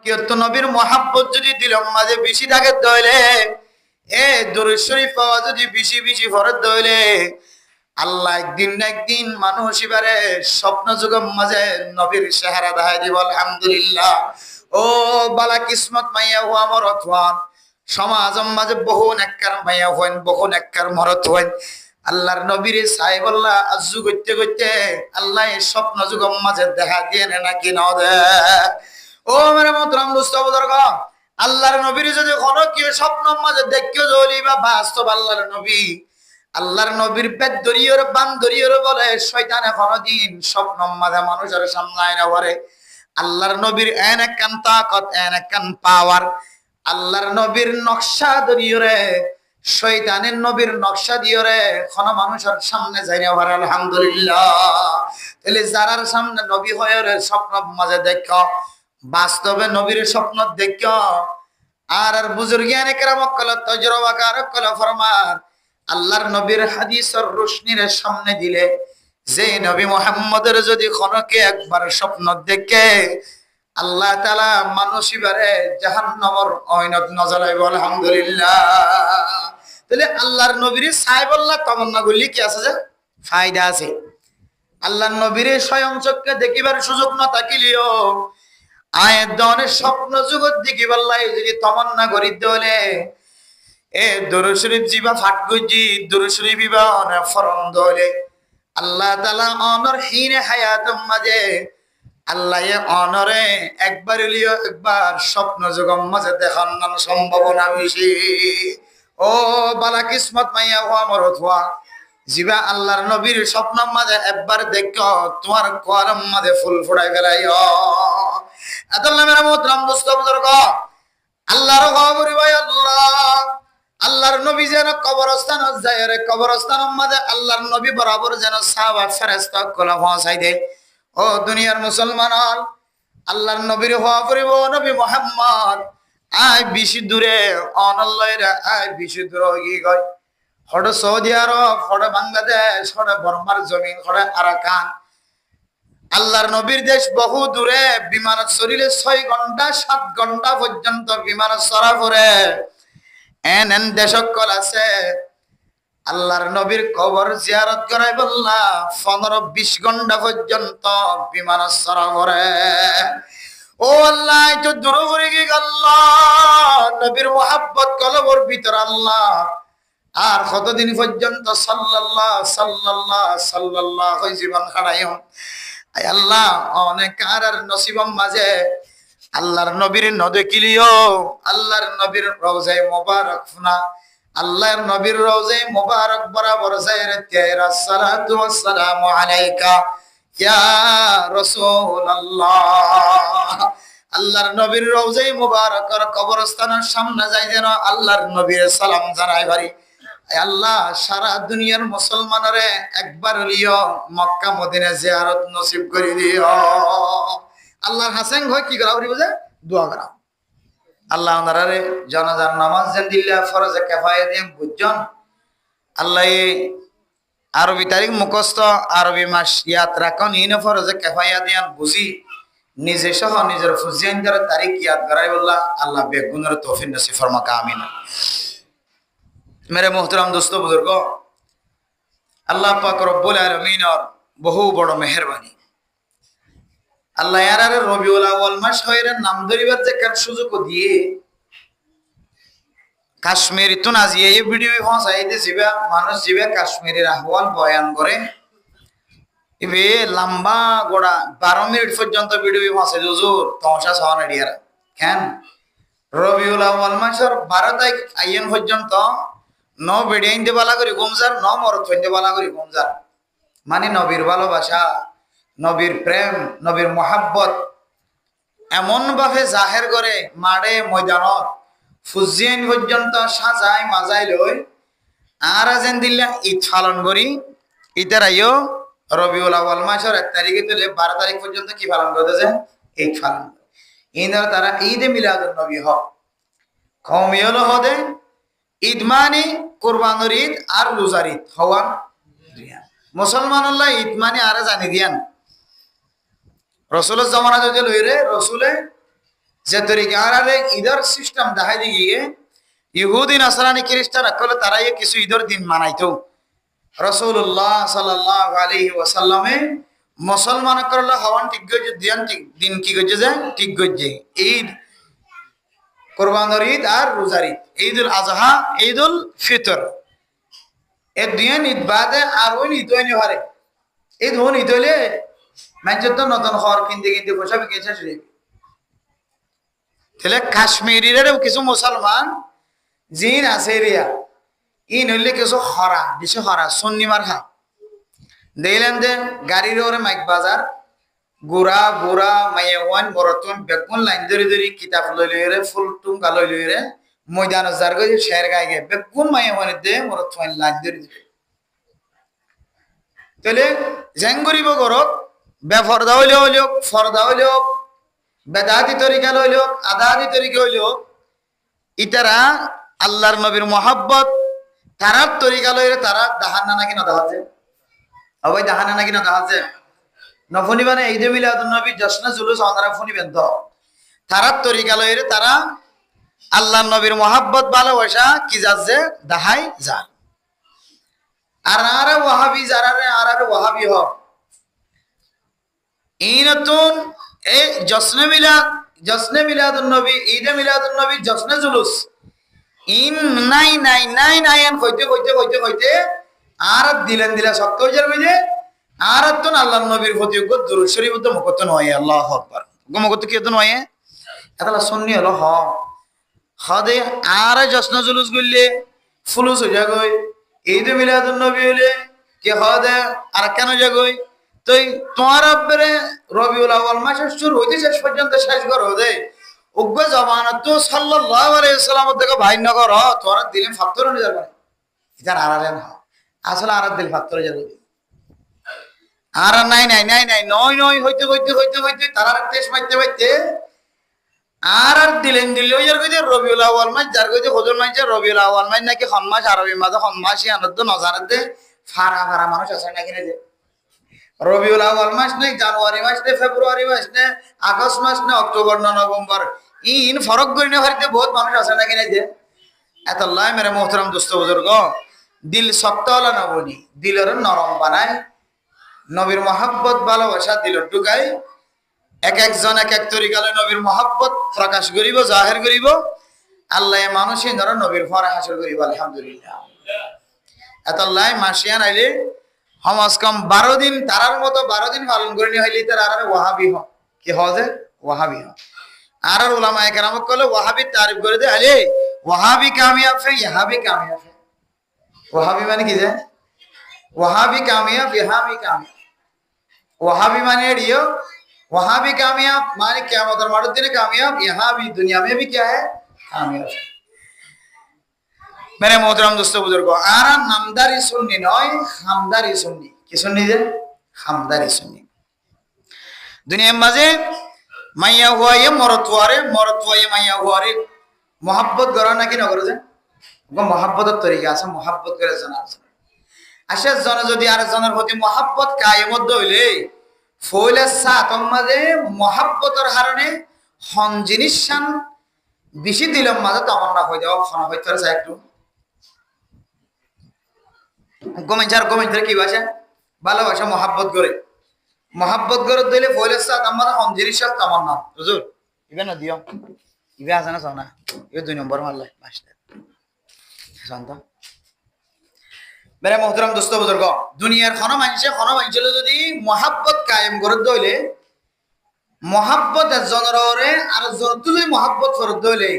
কেউ তো নবীর মহাব্বত যদি দিলম মাঝে বেশি থাকে দইলে দরুদ শরীফ পাওয়া যদি বেশি বেশি ফরজ দইলে আল্লাহ একদিন না একদিন মানুষ এবারে স্বপ্ন যুগম মাঝে নবীর চেহারা দেখাই দিব। আলহামদুলিল্লাহ। ও বালা কিসমত মাইয়া হুয়া মরত হন সমাজম মাঝে বহু নেককার মাইয়া হইন বহু নেককার মরত হইন আল্লাহর নবীর সাহেবল্লাহ আজু করতে করতে আল্লাহ স্বপ্ন যুগম মাঝে দেখা দিয়ে নাকি ন দে। ও মেরে মোহতরম দোস্ত বুজুর্গ, আল্লাহর নবীর যদি কোনো কেউ স্বপ্ন মাঝে দেখিও জলি বা বাস্তব আল্লাহর নবীর পেট দরিয়র বান দরিয়র বলে শয়তানে কোনদিন স্বপ্ন মাঝে মানুষের সামনে না পারে। আল্লাহর নবীর এন একখান তাকত এন একখান পাওয়ার আল্লাহর নবীর নকশা দরিয়রে শয়তানের নবীর নকশা দিয়রে কোন মানুষের সামনে যাই না পারে। আলহামদুলিল্লাহ। তাহলে যারার সামনে নবী হয়ে স্বপ্ন মাঝে দেখো বাস্তবে নবীর স্বপ্ন দেখো আর বুজুর্গানে কেরাম কল তজরবাকার কল ফরমান আল্লাহর নবীর হাদিসের রোশনির সামনে দিলে যে নবী মুহাম্মদের যদি কোনকে একবার স্বপ্ন দেখে আল্লাহ তাআলা মানুষ ইবারে জাহান্নামের আইনত নজরাইব। আলহামদুলিল্লাহ। তাহলে আল্লাহর নবীর সাহেবল্লাহ তামান্না গুলি কি আছে যে ফায়দা আছে। আল্লাহর নবীর স্বয়ং চক্ষে দেখিবার সুযোগ না থাকিলেও আয়ের দনের স্বপ্ন জগৎ দেখিবার লাগে যদি তামান্না করি দলে দরুদ শরীফ জিবা ফাট গুজি দরুদ শরীফ বিবা অনে ফরম দলে আল্লাহ তাআলা অনর হিনে হায়াতম মাঝে আল্লাহ অনরে একবার লিও একবার স্বপ্ন যুগম মাঝে দেখার নাম সম্ভাবনা বেশি। ও বালা কিসমত মাইয়া হওয়া মরত হওয়া জিবা আল্লাহর নবীর স্বপ্ন মাঝে একবার দেখো তোমার কোয়ারম মাঝে ফুল ফুটাই ফেলাই। এতলা মেরা মোহতরম দোস্ত বুজুর্গ, আল্লাহর খবর ভাই আল্লাহর নবী যেন কবরস্থান যায় রে কবরস্থান মাঝে আল্লাহর নবী বরাবর যেন সাহাবা ফেরেশতা কলা পৌঁছাই দেয়। ও দুনিয়ার মুসলমান আল্লাহর নবীর হওয়া পরিব নবী মুহাম্মদ আয় বেশি দূরে অনল্লাইরা আয় বেশি দূরে গিয়ে গয় হড় সৌদি আরব হড় বাংলাদেশ হড় বর্মার জমিন হড় আরাকান আল্লাহর নবীর দেশ বহু দূরে বিমান চড়িলে 6 ঘন্টা 7 ঘন্টা পর্যন্ত বিমান চড়া পড়ে এন এন দেশকল আছে আল্লাহর নবীর কবর জিয়ারত করাই বললা 15-20 ঘন্টা পর্যন্ত বিমান চড়া পড়ে। ও আল্লাহ তো দূর করে গিয়ে আল্লাহ নবীর মুহাব্বত কলবর ভিতর আল্লাহ আর কতদিন পর্যন্ত সাল্লাল্লাহ জীবন খাড়াইও আল্লাহ অনেক আর নসিবম মাঝে আল্লাহর নবীর নদেকিলিও আল্লাহর নবীর রওজায়ে মুবারক ফুনা আল্লাহর নবীর রওজায়ে মুবারক বরাবর যায়রে তেরা সালাতু ওয়াস সালামু আলাইকা ইয়া রাসূলুল্লাহ। আল্লাহর নবীর রওজায়ে মুবারকের কবরস্থানের সামনে যাই যেন আল্লাহর নবীর সালাম জানাই পারি। আল্লাহ সারা দুনিয়ার মুসলমানরে একবার লিও মক্কা মদিনা জিয়ারত নসিব করে দিও। আল্লাহর হাসেন হয় কি করা বলি বুঝে দোয়া করা আল্লাহ ওনারে জানাজার নামাজ যেন দিল্লা ফরজে কিফায়া দিয়ে বুঝজন আল্লাহ আরবি তারিখ মুখস্থ আরবি মাস ইয়াদ রাখন ইনে ফরজে কিফায়া দিয়ে বুঝি নিজে সহ নিজের ফুজিয়ানদের তারিখ ইয়াদ করাই বললা আল্লাহ বেগুনের তৌফিক নসিব ফরমাকা আমিন। मेरे मोहतरम दोस्तों बुजुर्गों, अल्लाह पाक रब्बुल आलमीन और बहु बड़ मेहरबानी আল্লাহ ইয়ারারে রবিউল আউয়াল মাস হইরে নাম ধরিবার যে কার সুযোগ দিয়ে কাশ্মীর তো নাজিয়ে এই ভিডিও পৌঁছাইতে যাবে মানুষ যাবে কাশ্মীরের আহওয়াল বয়ান করে ইবে লম্বা গোড়া 12 মিনিট পর্যন্ত ভিডিও পৌঁছাই হুজুর তমসা সওয়ান এরিয়ার কেন রবিউল আউয়াল মাসের 12 তারিখ আইন পর্যন্ত ন বেডিয়াইন দে বালা করি গোমজার ন মরত হইতে বালা করি গোমজার মানে নবীর ভালোবাসা নবীর প্রেম নবীর মোহাব্বত এমন ভাবে জাহের করে মাড়ে ময়দানত ফুজিয়াইন পর্যন্ত সাজাই মাজাই লই আর আজেন দিল্লা ঈদ পালন করি ঈদের আইও রবিউল আউয়াল মাসের 1 তারিখে তুলে 12 তারিখ পর্যন্ত কি পালন করতেছে ঈদ পালন ইনার তারা ঈদে মিলাদুন নবী হ কওমিয়ল হদে ঈদ মানে কুরবানির ঈদ আর রোজার ঈদ হওয়া মুসলমান আল্লাহ ঈদ মানে আর জানি দিয়ান রসুলের জমানা যদি লইরে রসুলে যে তরিকা আর ঈদের সিস্টেম দেখাই দিয়ে ইহুদি নাসরানি খ্রিস্টান আকলে তারাই কিছু ঈদের দিন মানাইতো রাসূলুল্লাহ সাল্লাল্লাহু আলাইহি ওয়াসাল্লামে মুসলমান করলে হওয়ান ঠিক গজে দিন কি গজে যায় ঠিক গজে ঈদ কুরবানের ঈদ আর রোজার ঈদ ঈদুল আজহা ঈদুল ফিতর এই দুই ঈদ বাদে আর ওই ঈদ হয়নি হারে ঈদ হন ঈদ হলে মানুষের তো নতুন খবর কিনতে কিনতে বসাবে গেছে তাহলে কাশ্মীরের কিছু মুসলমান জিন আছে এরিয়া ইন হইলে কিছু হরা বেশি হরা সন্নিমার খা দেখলেন যে গাড়ির ওরে মাইক বাজার গুড়া বুড়া মাইয়া ওয়ান বরতুন বেগুন লাইন ধরে ধরে কিতাব লই লইরে ফুল টুঙ্গা লই লইরে ময়দান যার গই শের গায়ে গে বেগুন মাইয়া ওয়ান দে বরতুন লাইন ধরে ধরে তাহলে জেঙ্গুরিব গরক বেফরদা হইলে হইল ফরদা হইল বেদাতি তরিকা লইল আদাতি তরিকা হইল ইতারা আল্লাহর নবীর মোহাব্বত তারার তরিকা লইলে তারা দাহানা নাকি না দাহাছে ওই দাহানা নাকি না দাহাছে নফনি মানে ঈদ মিলাদুন নবী জশ্নে জুলুস ওনারা ফনিবেন তো তারার তরিকা লইলে তারা আল্লাহর নবীর মোহাব্বত ভালোবাসা কি যাচ্ছে দাহাই যা আর আরে ওয়াহাবি যারা আর ওয়াহাবি হ এই নতুন এই জশ্নে মিলাদুন নবী ঈদে মিলাদুন নবী জশ্নে জুলুস ইন নাই নাই নাই নাই আন কইতে কইতে কইতে কইতে আর দিলেন দিলা শক্ত হয়ে যাবে যে আর তো আল্লাহর নবীর প্রতি দুরূদ শরীফ তো মুখত নয় আল্লাহু আকবার মুখত কি তো নয় এতলা সুন্নি হলো হদে আর জশ্ন জুলুস গইলে ফুলুস হয়ে যাগই ঈদ মিলাদুন নবী হইলে কি হদে আর কেন যাগই তুই তোমার আব্বারে রবিউল আউয়াল মাস শুরু হইতে শেষ পর্যন্ত শেষ করো দে উগ্র জমানত তো সাল্লাল্লাহু আলাইহি ওয়াসাল্লাম থেকে ভাই নগর তোরা দিলে ফাত্তর হয়ে যাবে ইতার আরারেন আসলে আর দিল ফাত্তর হয়ে যাবে আর নাই নাই নাই নাই নয় নয় হইতে হইতে হইতে হইতে তারা টেস্ট মারতে মারতে আর দিলেন দিল ইয়ার কইতে রবিউল আউয়াল মাস যার কইতে হুজুর মাইছে রবিউল আউয়াল মাস নাকি খন মাস আরবি মাসে খন মাস ইয়ানত নজারতে ফারা ফারা মানুষ আছে নাকি রে রবিউল আউয়াল মাস নেই জানুয়ারি মাস নেই ফেব্রুয়ারি মাস নেই আগস্ট মাস নেই অক্টোবর না নভেম্বর ইন ফরক গইনে হরিতে বহুত মানুষ আছে নাকি রে যে এত আল্লাহ মেরে মোহতারাম দোস্ত বুজুর্গ দিল শক্ত হলো না বলি দিলের নরম বানায় নবীর মহাব্বত ভালোবাসা দিল ঢুকাই এক একজন এক এক তরিকালে নবীর মহাব্বত প্রকাশ করিব জাহের করিব আল্লাহ মানুষই ধরো নবীর ফরে হাসিল করিব আলহামদুলিল্লাহ এত আল্লাহ মাসিয়ান আইলে কমস কম 12 দিন তারার মতো 12 দিন পালন করিনি হইলে তার আর ওয়াহাবি হ কি হজে ওয়াহাবি হ আর উলামায়ে কেরাম কলে ওয়াহাবি তারিফ করে দে আলে ওয়াহাবি কামিয়াব है यहां भी कामयाब है ওয়াহাবি মানে কি যে ওয়াহাবি কামিয়াব यहां भी कामयाब ওয়াহাবি মানে এডিও ওয়াহাবি কামিয়াব মানে কিয়ামতের মাঠের দিনে কামিয়াব यहां भी दुनिया में भी क्या है कामयाब मेरे मोहतरम दोस्तों बुजुर्गो আর নামদারি সুন্নি নয় হামদারি সুন্নি কি সুন্নি যে হামদারি সুন্নি দুনিয়ার মাঝে মাইয়া হুয়ায়ে মরতওয়ারে মাইয়া হুয়ারে মোহাব্বত করা নাকি না করে যে মোহাব্বতের তরিকা আছে মোহাব্বত করে জানা আছে আসে জন যদি আর জনের প্রতি মোহাব্বত কায়েমত হইলে ফইলে সাতম মাঝে মোহাব্বতের কারণে হন জিনিস শান বেশি দিলাম মাঝে তামান্না হয়ে যাওয়া খানা হইতে চাই একটু গোমেন্টার কি ভাষা ভালোবাসা মহাব্বত করে দিলে ফইলে সাত আমার হন জিনিস তামান্না হুজুর ইবে না দিও ইবে আছে না সোনা ইবে 2 নম্বর মারলে পাঁচটা শান্ত मेरे मोहतरम दोस्तों बुजुर्ग दुनियार खनो मानছে যদি मोहब्बत कायम করে দইলে मोहब्बत জনরে আর যত যদি मोहब्बत ফরদ দইলে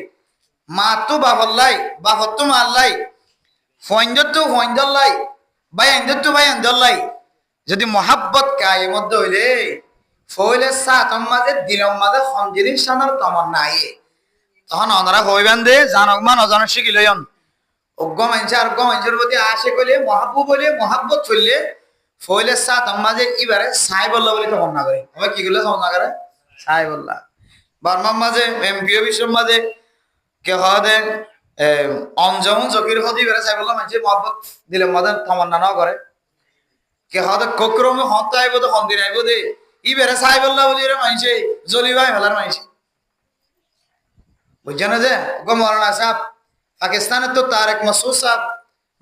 মা তো বাবাল্লাই বাবা তো মাল্লাই ফইন্দত ফইন্দল্লাই বায়ান্দল্লাই যদি मोहब्बत कायम দইলে ফইলে সাতম মাঝে দিলম মাঝে খঞ্জিরির সানার তামান্না আইয়ে তখন ওনারা কইবেন দে জানক মান অজান শিখিলয়ন অজ্ঞ মানুষের প্রতি আশে করলে মহাব্বত চললে ফইলে সাত মাঝে এবারে সাই বল্লা বলে তখন না করে আমরা কি করলে তখন না করে সাই বল্লা বার্মার মাঝে এমপিও বিশ্বের মাঝে কে হদে অঞ্জমন জকির হদি এবারে সাই বল্লা মানুষের মহাব্বত দিলে মাঝে তমন্না না করে কে হদে কক্রমে হন্ত আইব তো হন্দিন আইব দে এবারে সাই বল্লা বলি মানুষে জলি ভাই মেলার মানুষ বুঝছেন যে গো মৌলানা সাহেব পাকিস্তানের তো তারেক মাসুদ সাহেব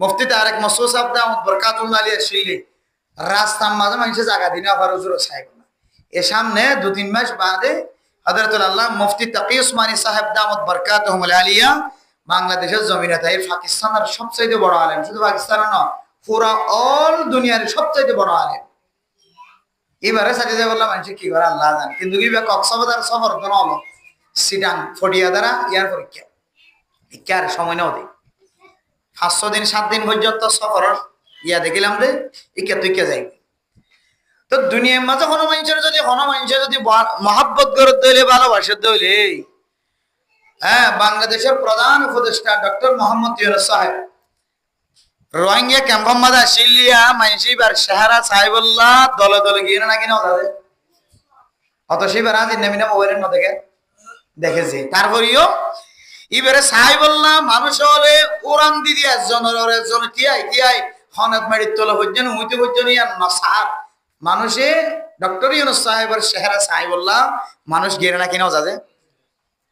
মুফতি তারেক মাসুদ সাহেব দামত বরকাতুল্লাহ আলাইহি শিল্লি রাস্তার মাঝে মানুষে জায়গা দিনে আবার হুজুর সাহেব এ সামনে 2-3 মাস বাদে হযরতুল আল্লাহ মুফতি তাকি উসমানী সাহেব দামত বরকাতুহুল আলিয়া বাংলাদেশের জমিনে তাই পাকিস্তানের সবচেয়ে বড় আলেম, শুধু পাকিস্তানের নয় পুরা অল দুনিয়ার সবচেয়ে বড় আলেম। এবারে সাথে যে বললাম মানুষ কি করে আল্লাহ জানে, কিন্তু কি কক্সবাজার সফর তো হলো সিটাং ফটিয়া দ্বারা ইয়ার পরীক্ষা আর সময় নেও দেয় 500 দিন 7 দিন পর্যন্ত সফর ইয়া দেখিলাম যে ইকে তুই কে যাই। তো দুনিয়ার মাঝে হনুমানছের যদি মহাব্বত করে দইলে ভালোবাসে দইলে হ্যাঁ বাংলাদেশের প্রধান উপদেষ্টা ডক্টর মোহাম্মদ ইউনূস সাহেব রোহিঙ্গা ক্যাম্পের মাঝে আসিলিয়া মাইনসি বার সাহারা সাহেবুল্লাহ দলে দলে গিয়ে না কিনা ওদের অত সেবার আজ নেমিনা মোবাইলের ন দেখেছি। তারপরেও এবারে সাহেবুল্লাহ মানুষ হলে উড়ান দিদি একজন টিয়াই হনত মারি তোলা পর্যন্ত উইতে পর্যন্ত না সার মানুষে ডক্টর ইউনূস সাহেবের চেহারা সাহেবুল্লাহ মানুষ গিয়ে না কিনা যাবে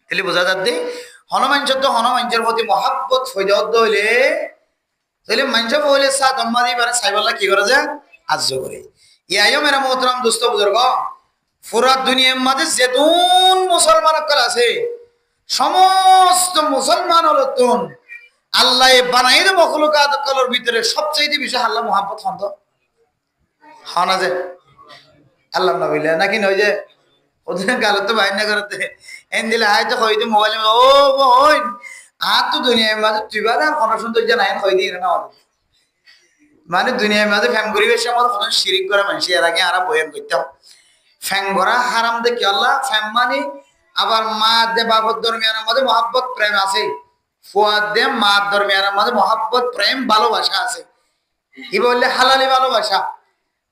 তাহলে বোঝা যাচ্ছে হনুমানচের প্রতি মহাব্বত হইলে তাহলে মানুষ বলে সাত আম্মাদি বারে সাহেবুল্লাহ কি করে যায় আজ্জ করে ইয়াইও মেরা মোহতরম দোস্ত বুজুর্গ পুরা দুনিয়ার মাঝে যেতুন মুসলমান আছে সমস্ত মুসলমান হলো তুন আল্লাহ বানাই দে মখলুকাত কলর ভিতরে সবচেয়ে বেশি আল্লাহ মহাব্বত হন্ত হনা যে আল্লাহ নবিলে নাকি নয় যে ওদের গাল তো বাইর না করতে এন দিলে হয়তো হইতে মোবাইল ও বোন আর তো দুনিয়ার মাঝে তুই বাদা কোনো সৌন্দর্য নাই হই দিয়ে না মানে দুনিয়ার মাঝে ফ্যাম পরিবেশ আমার কোনো শিরিক করে মানুষ এর আগে আর বয়ান করতাম ফ্যাং করা হারাম দেখি আল্লাহ ফ্যাম মানে আবার মা দে বাবার দরমিয়ানের মধ্যে মহাব্বত প্রেম আছে ফুয়াদ দে মা দরমিয়ানের মধ্যে মহাব্বত প্রেম ভালোবাসা আছে কি বললে হালালি ভালোবাসা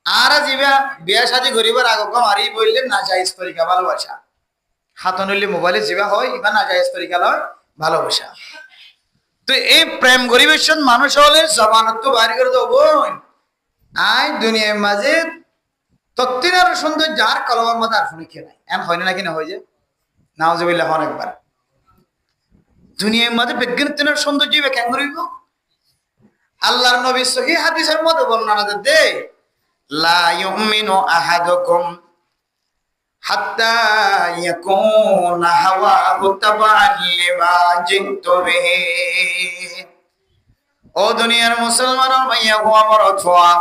আর জিবা বিয়া শাদী করিবার আগে মারি বললে না জায়েজ তরিকা ভালোবাসা হাতনলি মোবাইলে জিবা হয় ইবা না জায়েজ তরিকা লয় ভালোবাসা। তো এই প্রেম পরিবেশন মানুষ হলে জবানত তো বাইরে করে দেবো আই দুনিয়ার মাঝে তত্ত্বের সুন্দর যার কলমের মধ্যে আর শুনে খেয়ে নাই এমন হয় না কিনা হয়ে যায় নাউজুবিল্লাহ অনেকবার দুনিয়ার মাঝে বিজ্ঞানের সৌন্দর্য কেন করিব আল্লাহর নবী সহিহ হাদিসের মধ্যে বর্ণনা দে লা ইউমিনু আহাদুকুম হাত্তা ইয়াকুনা হাওয়াহু তাবা'আন লিমা জিতু বিহি। ও দুনিয়ার মুসলমান ভাইয়া হুয়া মরথুয়া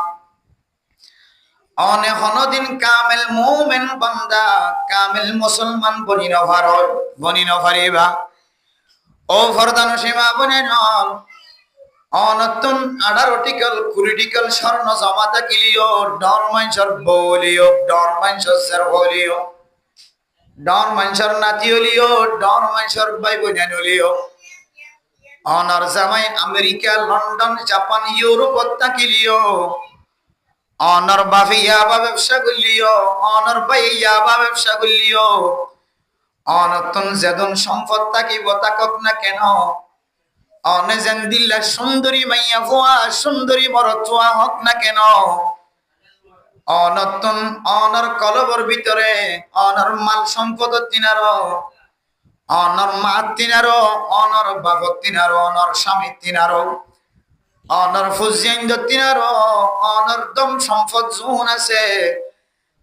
অনে হনদিন কামেল মুমিন বান্দা কামেল মুসলমান বনিন ফারিবা ও ফরদান সীমা বনে নল অনতুন 18 ক্রিটিক্যাল স্বর্ণ জমাতা কিলিও ডর মাইনসর বলিও ডর মাইনসর সর হলিও ডর মাইনসর নাতি হলিও ডর মাইনসর ভাই বোন হলিও অনার জামাই আমেরিকা লন্ডন জাপান ইউরোপ তাকিলিও অনার বাফি ইয়াবা ব্যবসা করলিও অনার ভাই ইয়াবা ব্যবসা করলিও অনতুন যেদন সম্পদ তাকিব তাকক না কেন অনে জেন্দিল্লা সুন্দরী মাইয়া ভুয়া সুন্দরী মরতুয়া হক না কেন অনতুন অনর কলবর ভিতরে অনর মাল সম্পদ তিনারো অনর মা তিনারো অনর বাপ তিনারো অনর স্বামী তিনারো অনর ফুজিয়াইন্দ তিনারো অনর দম সম্পদ জুন আছে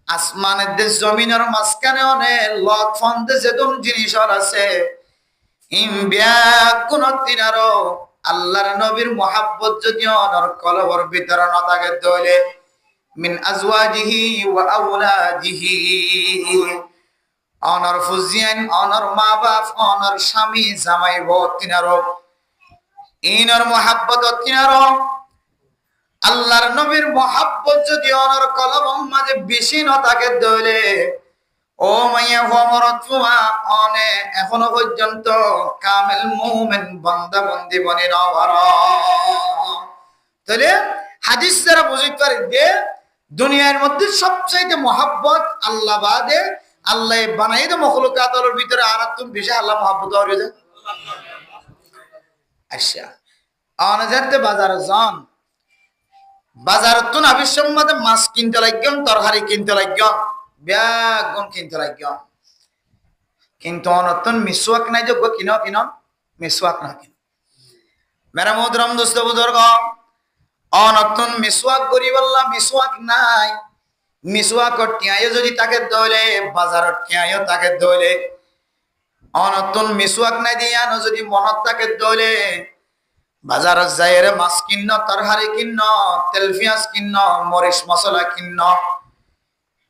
আসমানের দেশ জমিনের মাঝখানে অনেক লট ফন্দে যেদম জিনিস আছে তিনারো আল্লাহর নবীর মহাব্বত যদি অনর কলবর ভিতরে না থাকে তাহলে মিন আজওয়াজিহি ওয়া আওলাদিহি অনর ফুজিয়ান অনর মা বাপ অনর স্বামী জামাই বউ তিনারো ইনর মহাব্বত তিনারো আল্লাহর নবীর মহাব্বত যদি অনর কলবর মাঝে বেশি না থাকে তাহলে ও মাইয়া হমরতুয়া অনে এখনো পর্যন্ত কামেল মুমিন বান্দা বন্দি বনে নওয়ার। তাহলে হাদিস দ্বারা বুঝতে পারি যে দুনিয়ার মধ্যে সবচাইতে মহাব্বত আল্লাহ বাদে আল্লাহ বানাই দে মখলুকাতের ভিতরে আর তুমি বেশি আল্লাহ মহাব্বত হয়ে যায়। আচ্ছা অনজাতে বাজারে যান বাজার তো আবিসম্মাদে মাছ কিনতে লাগলাম তরকারি কিনতে লাগলাম ব্যাগুন কিনতে লাগলাম কিন্তু অনতন মিসওয়াক নাই যোগ্য কিন কিন মিসওয়াক না কিন মেরা মোহতরম দোস্ত বুজুর্গ অনতন মিসওয়াক করি বললা মিসওয়াক নাই মিসওয়াক টিয়ায় যদি তাকে দইলে বাজারত টিয়ায় তাকে দইলে অনতন মিসওয়াক নাই দিয়া যদি মনত তাকে দইলে বাজারত যাইরে মাছ কিন্ন তরকারি কিন্ন তেল পিঁয়াজ কিন্ন মরিচ মশলা কিন্ন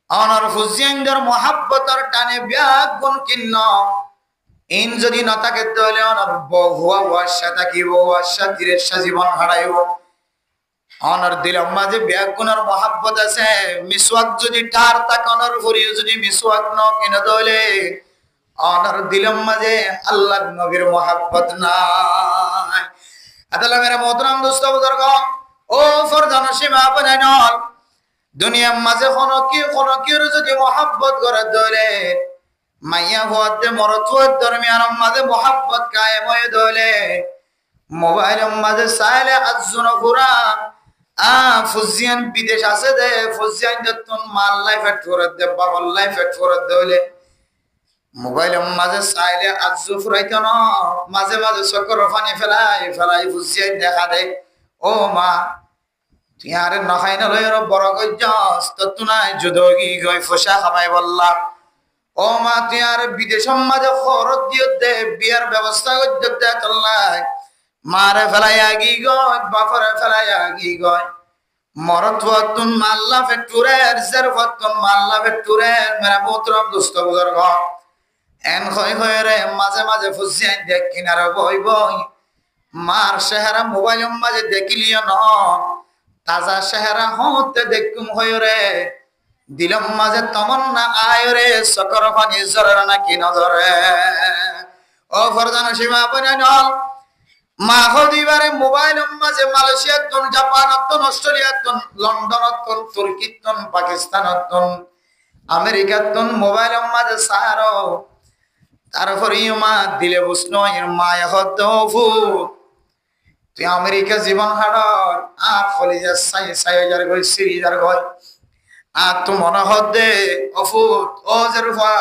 অনর ফুজিয়ানদের মহাব্বতর টানে ব্যাগ গুণ কিন্ন ইন যদি নতাকে দইলে অনর বহুয়া ওয়াসা থাকিব ওয়াসা ধীরের জীবন হারাইব অনর দিলম মাঝে ব্যাগ গুণর মহাব্বত আছে মিসওয়াক যদি টার তাক অনর ফুরিয়ে যদি মিসওয়াক ন কিনে দইলে অনর দিলম মাঝে আল্লাহ নবীর মহাব্বত নাই আদালা মেরা মোহতরম দোস্ত বুজুর্গ ও ফরজান সীমা বানাইনল দুনিয়ার মাঝে কোন যদি মহাব্বত করে ধরে মাইয়া হওয়াতে মরতুয়ার দরমিয়ান মাঝে মহাব্বত কায়েম হয়ে ধরে মোবাইলের মাঝে চাইলে আজজন পুরা ফুজিয়ান বিদেশ আছে দে ফুজিয়ান যতন মাল লাইফ এট করে দে বাবল লাইফ এট করে দলে মোবাইলের মাঝে চাইলে আজু ফুরাইতো না মাঝে মাঝে চক্কর ফানি ফেলাই ফুজিয়ান দেখা দে ও মা তুই আরে নখাই না লই বড় গজ্জাস তো নাই যুদগি গই ফসা খামাই বললা ও মা তুই আর বিদেশের মাঝে খরচ দিয়ে দে বিয়ার ব্যবস্থা করতে দে চললাই মারে ফেলাই আগি গয় বাপরে ফেলাই আগি গয় মরত ফতুন মাল্লা ফেটুরের জের ফতুন মাল্লা ফেটুরের মেরা মোহতরম দোস্ত বুজুর্গ এন খয় খয় রে মাঝে মাঝে ফুসিয়ান দেখ কিনারে বই বই মার চেহারা মোবাইলের মাঝে দেখিলিও ন তাজা চেহারা হতে দেখুম হই রে দিলম মাঝে তমন্না আয় রে সকর পানি জরে নাকি নজরে ও ফরজান সীমা বানাইনল মা হদিবারে মোবাইল মাঝে মালয়েশিয়া তন জাপান তন অস্ট্রেলিয়া তন লন্ডন তন তুর্কি তন পাকিস্তান তন আমেরিকা তন মোবাইল মাঝে সারো তারপরে মা দিলে বুঝন মায়া হদ তুই আমেরিকা জীবন হাড়র আর কলিজা সাই হাজার গই সিরি হাজার গই আর তো মনে হদে অফুত ও জেরুফা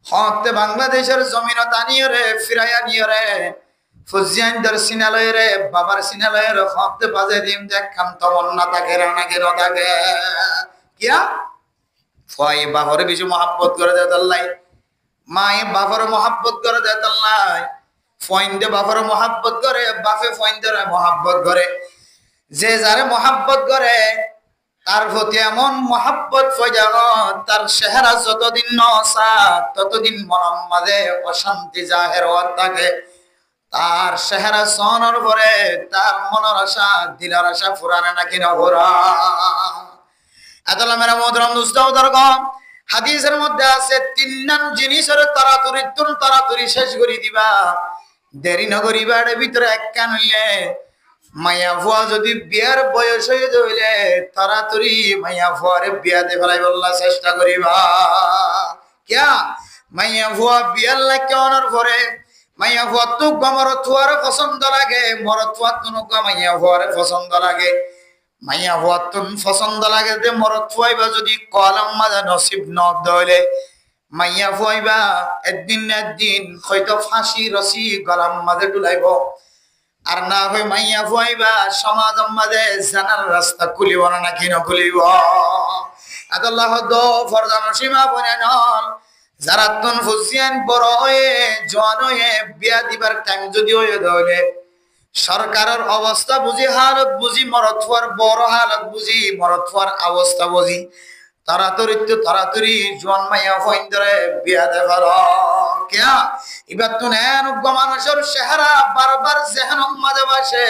হতে বাংলাদেশের জমিন তানিয়ে রে ফিরাইয়া নিয়ে রে ফুজিয়ান দর সিনালয় রে বাবার সিনালয় রে হতে বাজে দিম দেখাম তমন্না তাকে রানাকে রদাকে কিয়া ফয় বাবরে বেশি মহাব্বত করে দেয় তাল্লাই মাই বাবার মহাব্বত করে দেয় তাল্লাই ফয়েন্দে বাবার মহাব্বত করে বাপে ফয়েন্দের মহাব্বত করে যে যারে মহাব্বত করে তার প্রতি এমন মহাব্বত ফয়জাগত তার চেহারা যতদিন নসা ততদিন মনের মাঝে অশান্তি জাহের হওয়ার থাকে তার চেহারা সনর পরে তার মনের আশা দিলার আশা ফুরানে নাকি না ফুরা আদালা মেরা মোহতরম দোস্ত বুজুর্গ হাদিসের মধ্যে আছে তিনজন জিনিসের তাড়াতাড়ি শেষ করে দিবা দেরি না করিবা এর ভিতরে একখান হইলে মাইয়া ভুয়া যদি বিয়ার বয়স হয়ে যাইলে তাড়াতাড়ি মাইয়া ভুয়ারে বিয়া দে ফেলাই বললা চেষ্টা করিবা কিয়া মাইয়া ভুয়া বিয়ার লাগে অনর পরে মাইয়া ভুয়া তো মরতুয়ার পছন্দ লাগে মরতুয়া তো মাইয়া ভুয়ারে পছন্দ লাগে মাইয়া ভুয়া তো পছন্দ লাগে যে মরতুয়াইবা যদি কলম মাঝে নসিব ন দইলে মাইয়া ভুয়াইবা একদিন না একদিন হয়তো ফাঁসি রসি গলাম মাঝে ডুলাইব আর না হয় মাইয়া ভুয়াইবা সমাজ মাঝে জানার রাস্তা খুলিব না কি খুলিব আল্লাহ দো ফরজান সীমা বনেনল যারা তুন ফুসিয়ান বড় হয়ে জোয়ান হয়ে বিয়া দিবার টাইম যদি হয়ে দলে সরকারের অবস্থা বুঝি হালত বুঝি মরতফার বড় হালত বুঝি মরতফার অবস্থা বুঝি তাড়াতাড়ি জোয়ান মাইয়া ফইন্দরে বিয়া দেবার কিয়া এবার তো এনজ্ঞ মানুষের চেহারা বারবার জেহেনের মাঝে বসে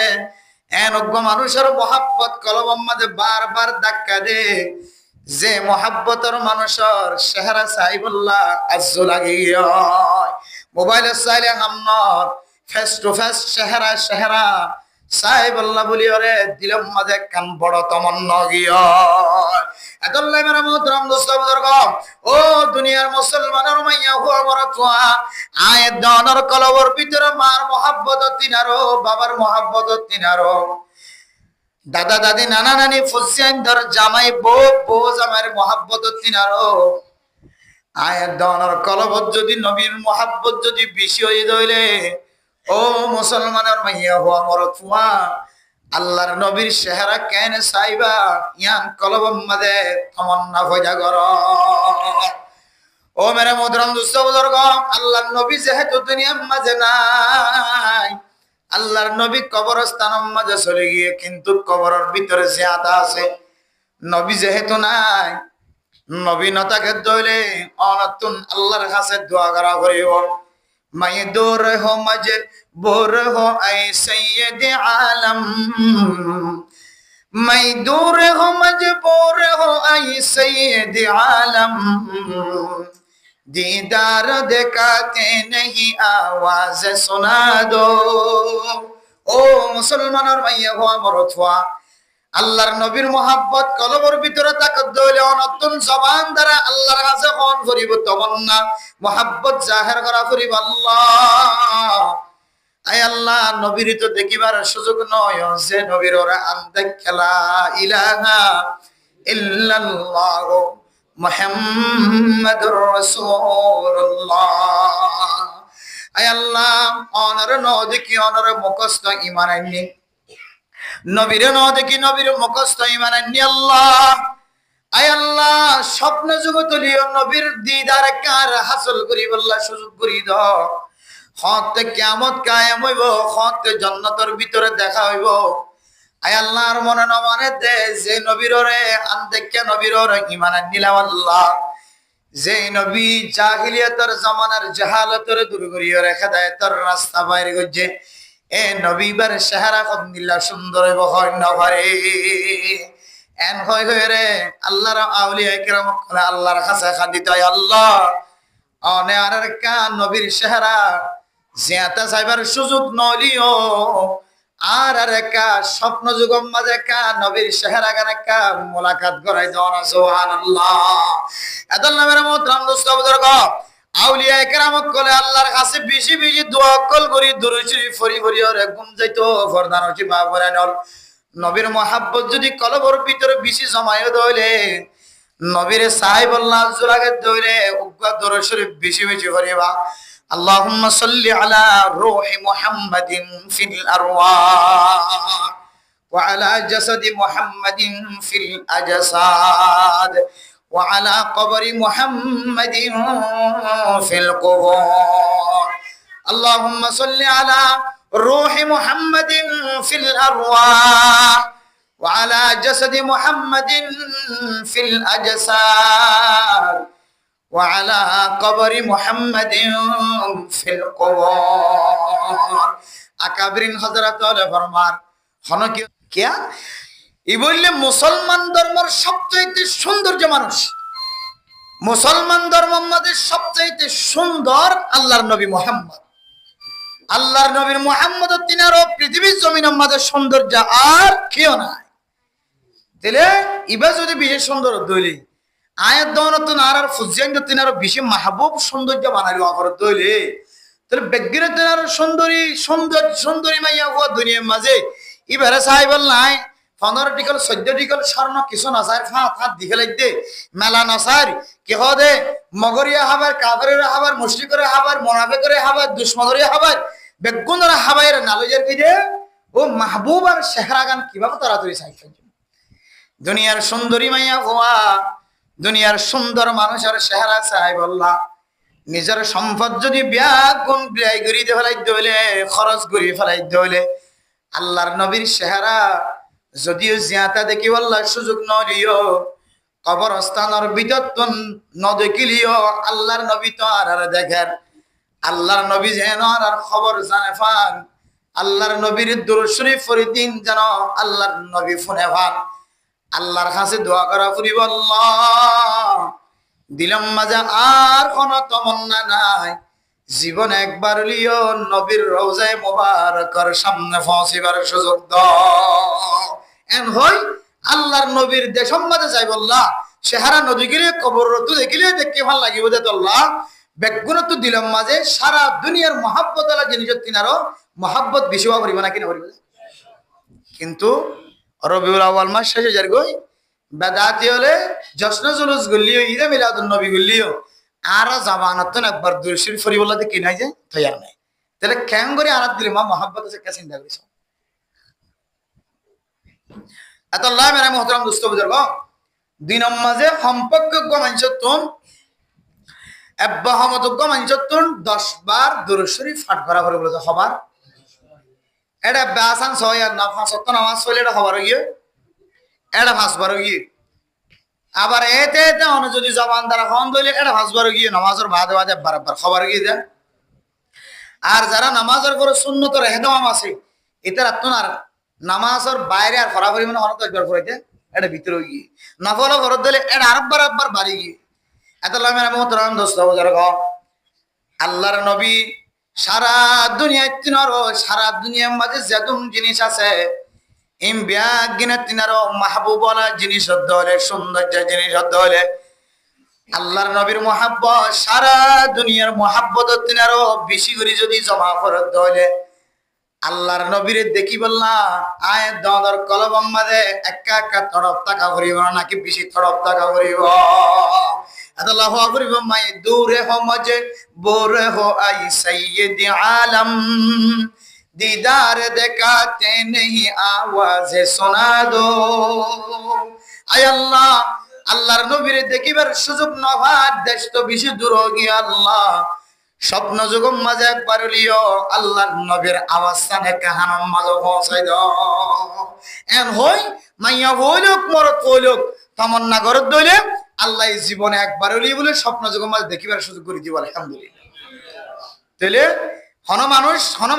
এনজ্ঞ মানুষের মহাব্বত কলবম মাঝে বারবার ধাক্কা দে যে মহাব্বতের মানুষের চেহারা সাইবুল্লাহ আজ্জু লাগিয়ে মোবাইলে চাইলে হামনর ফেস টু ফেস চেহারা সাইবুল্লাহ বলি ওরে দিলম মাঝে কান বড় তমন্না গিয়ে আদাল্লাহ মেরা মোহতরম দোস্ত বুজুর্গ ও দুনিয়ার মুসলমানের মাইয়া হুয়া মরতুয়া আয়াত দানর কলবর ভিতরে মার মহাব্বত তিনারো বাবার মহাব্বত তিনারো দাদা দাদি নানা নানি ফুসিয়ান ধর জামাই বউ জামাইয়ের মহাব্বত তিনারো আয়াত দাওয়ানোর কলবত যদি নবীর মোহাব্বত যদি বেশি হয়ে দইলে ও মুসলমানের মাইয়া হওয়া মরতুয়া আল্লাহর নবীর চেহারা কেন চাইবা ইয়ান কলবম মাঝে তমন্না ভজা কর। ও মেরে মোহতরম দুস্থ বুজুর্গ, আল্লাহর নবী যেহেতু দুনিয়ার মাঝে নাই, আল্লাহর নবী কবরস্থানের মাঝে চলে গিয়ে কিন্তু কবরের ভিতরে জিয়াদা আছে। নবী যেহেতু নাই, নবী নতাকে দইলে অনতুন আল্লাহর কাছে দোয়া করা করিব। মাই দূর হো মজে বোর হো আই সৈয়দ আলম, মাই দূর হো মজবুর হো আই সৈয়দ আলম, दीदार दिखाते नहीं आवाज सुना दो। ও মুসলমানের মাইয়া হওয়া মরতুয়া আল্লাহর নবীর মোহাব্বত কলবের ভিতরে তাকত দইলে অনতুন জবান দ্বারা আল্লাহর কাছে কোন করিব তমন্না মোহাব্বত জাহির করা করিব। আল্লাহ আয় আল্লাহ, নবীর তো দেখিবার সুযোগ নয় যে নবীর ওরা আনতে খেলা ইলাহা ইল্লাল্লাহ মুহাম্মাদুর রাসূলুল্লাহ। আয় আল্লাহ, অনর ন দেখি অনর মুখস্থ ঈমান আনি, নবীর ন দেখি নবীর মুখস্থ ঈমান আনি। আল্লাহ আয় আল্লাহ, স্বপ্ন জগত লিও নবীর দিদার কার হাসিল করিব আল্লাহ সুযোগ করি দাও। হতে কিয়ামত কায়েম হইব, হতে জান্নাতের ভিতরে দেখা হইব। আয় আল্লাহর মনে ন মানে দে যে নবীর রে আনদেকে নবীর রে ঈমান আনিলাম। আল্লাহ যে নবী জাহিলিয়াতের জামানার জাহালাতের দূর করিয়া রেখে দেয় তোর রাস্তা বাইরে গজে এ নবীবার চেহারা কত নিলা সুন্দর হয় না পারে এন হয় রে আল্লাহর আউলিয়া কিরাম আল্লাহর কাছে খাদিত হয়। আল্লাহ অনে আর কা নবীর চেহারা জিয়াতা সাইবার সুযোগ নলিও আর কা স্বপ্ন যুগম মাঝে কা নবীর চেহারা গানে কা মুলাকাত করাই দেওয়া না। সুবহানাল্লাহ। এদল নামের মোহতরম দোস্ত বুজুর্গ আউলিয়া কেরাম কলে আল্লাহর কাছে বেশি বেশি দোয়া কল করি দুরূদ শরীফ পড়ি পড়ি ওরে ঘুম যাইতো ফরদান হচ্ছে মা পরানল। নবীর মোহাব্বত যদি কলবের ভিতরে বেশি জমায় দইলে নবীর সাহেব আল্লাহ জুরাগে দইলে উগ্র দুরূদ শরীফ বেশি বেশি পড়িবা। اللهم صل على روح محمد في الأرواح وعلى جسد محمد في الأجساد وعلى قبر محمد في القبور. اللهم صل على روح محمد في الأرواح وعلى جسد محمد في الأجساد وعلى قبر محمد في القبور. আকাবরিন হযরত ওলে ফরমান হন কি কিয়া ই বললে মুসলমান ধর্মের সবচেয়ে সৌন্দর্য মানুষ, মুসলমান ধর্মের মধ্যে সবচেয়ে সুন্দর আল্লাহর নবী মুহাম্মদ। আল্লাহর নবীর মুহাম্মদ তিনারও পৃথিবীর জমিনের মধ্যে সৌন্দর্য আর কেউ নাই। তাহলে ইবা যদি বিশেষ সুন্দর দইলি আয়াত দৌনত আর ফুজিয়ান তিনারও বেশি মাহবুব সৌন্দর্য বানালি অপর দইলে তাহলে বেগিরে তিনারও সুন্দরী সুন্দরী মাইয়া হওয়া দুনিয়ার মাঝে ইবারে সাহেবল নাই 15 টিকল 14 টিকল স্বর্ণ কিছু নাসার ফাঁত দিকে লাগতে মেলা নাসার কি হদে মগরিয়া হাবার কাফেরের হাবার মুশরিকের হাবার মুনাফিকের হাবার দুশমনের হাবার বেগুনের হাবায়ের নালজের বিদে ও মাহবুব আর চেহারা গান কিভাবে তাড়াতাড়ি চাইছেন। দুনিয়ার সুন্দরী মাইয়া হওয়া দুনিয়ার সুন্দর মানুষের চেহারা চাই বললা নিজের সম্পদ যদি ব্যাগুণ ব্যয় করিতে ফেলাইতে হইলে খরচ করি ফেলাইতে হইলে আল্লাহর নবীর চেহারা যদিও জিয়াতা দেখি আল্লাহ সুযোগ নলিও কবরস্থানের ভিতর তো ন দেখিলিও আল্লাহর নবী তো আর দেখেন। আল্লাহর নবী যেন আর খবর জানে ফান আল্লাহর নবীর দুরূদ শরীফ ফরিদিন যেন আল্লাহর নবী ফোনে ফান আল্লাহর কাছে দোয়া করা ফুরিব। আল্লাহ দিলম মাঝে আর কোন তমন্না নাই, জীবন একবার লিও নবীর রওজায়ে মুবারকের সামনে পৌঁছিবার সুযোগ দাও। এন হই আল্লাহর নবীর দেশম মাঝে যাই বললা চেহারা নদী গিলে কবর তো দেখিলে দেখতে ভাল লাগিব যে আল্লাহ বেগুন তো দিলম মাঝে সারা দুনিয়ার মহাব্বত আলা জিনিস তিনারও মহাব্বত বেশি হওয়া পড়িব না কিনা পড়িব। কিন্তু রবিউল আউয়াল মাস শেষে যার গই বেদাতি হলে জশ্ন জুলুস গুলিও ঈদে মিলাদুন নবী গুলিও আর জামানত একবার দুরশরী ফরি বলতে কি নাই যে তৈয়ার নাই তাহলে কেন করে আরাত দিলে মা মহাব্বত আছে কে চিন্তা করিস এত আল্লাহ মেরা মোহতারাম দুস্থ বুজুর্গ দুই নম্বরে সম্পর্ক মানসতুন এব্বাহমত মানসতুন 10 বার দুরশরী পাঠ করা করে বলে হবার এটা বাসান ছয় আর না 5 নামাজ পড়লে এটা হবার গিয়ে এটা 5 বার গিয়ে আবার এতে যদি জবান দ্বারা খন দইলে এটা 5 বার গিয়ে নামাজের বাদে বাদে বারবার খবর গিয়ে দেন আর যারা নামাজের পরে সুন্নতের হেদম আছে এটা আপনার নামাজের বাইরে আর ফরাফরি মানে অনেক একবার পড়াইতে এটা ভিতরে গিয়ে নফল ফরত দিলে এটা আরেকবার বাড়ি গিয়ে এত লামের মোহতারাম দোস্ত বুজুর্গ আল্লাহর নবী সারা দুনিয়ায় তিনারও সারা দুনিয়ার মাঝে যেতুম জিনিস আছে ইম ব্যাগিনা তিনারও মাহবুবওয়ালা জিনিস হতে হলে সৌন্দর্য জিনিস হতে হলে আল্লাহর নবীর মহাব্বত সারা দুনিয়ার মহাব্বত তিনারও বেশি করে যদি জমা করতে হলে আল্লাহর নবীর দেখি বললা আয় দর কলবম মাঝে একা একা তরফ টাকা করিব নাকি বেশি তরফ টাকা করিব আল্লাহু আকবার মাই দূরে হো মজে বোরে হো আই সৈয়দ আলম दीदार दिखाते नहीं आवाज सुना दो आय अल्लाह আল্লাহর নবীর দেখিবার সুযোগ নভার দেশ তো বেশি দূর গিয়ে আল্লাহ স্বপ্ন যুগম মাঝে একবার লিও আল্লাহর নবীর আওয়াজটানে কাহানম মাঝে পৌঁছাই দাও এন হই মাইয়া হইলুক মরত হইলুক তামান্না করত দইলে আল্লাহ জীবনে একবার লিও বলে স্বপ্ন যুগম মাঝে দেখিবার সুযোগ করে দিব আলহামদুলিল্লাহ তাইলে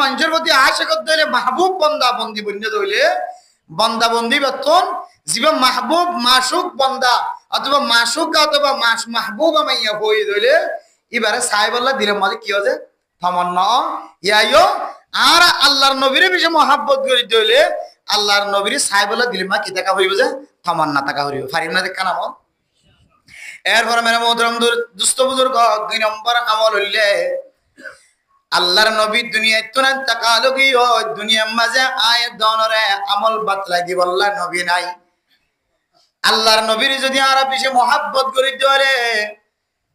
মানুষের প্রতি আশা করতে হইলে মাহবুব বন্দা বন্দি বন্য হইলে বন্দা বন্দি বেতন জীবন মাহবুব মাসুক বন্দা অথবা মাসুক অথবা মাহবুব আমাইয়া হই হইলে এবারে সাহেবাল্লাহ দিলের মাঝে কি হচ্ছে তামান্না ইয়াইও আর আল্লাহর নবীর বেশি মহাব্বত করিতে হইলে আল্লাহর নবীর সাহেবাল্লাহ দিলের মা কি দেখা হইব যে তামান্না টাকা হইব ফারিম না দেখা নাম এরপরে মেরা মোহতারাম দুস্থ বুজুর্গ 2 নম্বর আমল হইলে আল্লাহর নবী দুনিয়ায় তুনান তাকালো গিয়ে দুনিয়ার মাঝে আয় দনরে আমল বাতলাই দিব আল্লাহ নবী নাই আল্লাহর নবীর যদি আর বেশি মহাব্বত করিতে হলে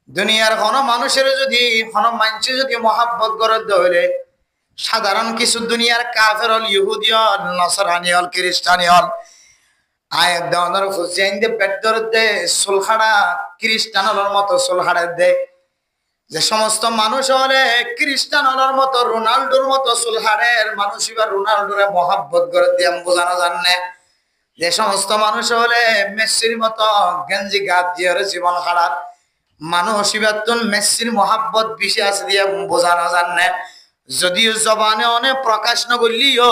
দুনিয়ার কোন মানুষের যদি কোন মানুষের যদি মহাব্বত করতে হলে সাধারণ কিছু দুনিয়ার কাফের হল ইহুদি হল নসরানি হল খ্রিস্টানি হল আয় দনর হুসেন দে পেট ধরতে সুলহাড়া খ্রিস্টান হলর মতো সুলহাড়া দে যে সমস্ত মানুষ হলে খ্রিস্টান হলার মতো রোনাল্ডোর মতো সুলহারের মানুষ এবার রোনাল্ডোরে মহাব্বত করে দিয়ে বোঝানো জানে যে সমস্ত মানুষ হলে মেসির মতো গেঞ্জি গাছ দিয়ে জীবন খাড়ার মানুষ এবার মেসির মহাব্বত বেশি আছে দিয়ে বোঝানো জানে যদিও জবানে অনেক প্রকাশ ন করলিও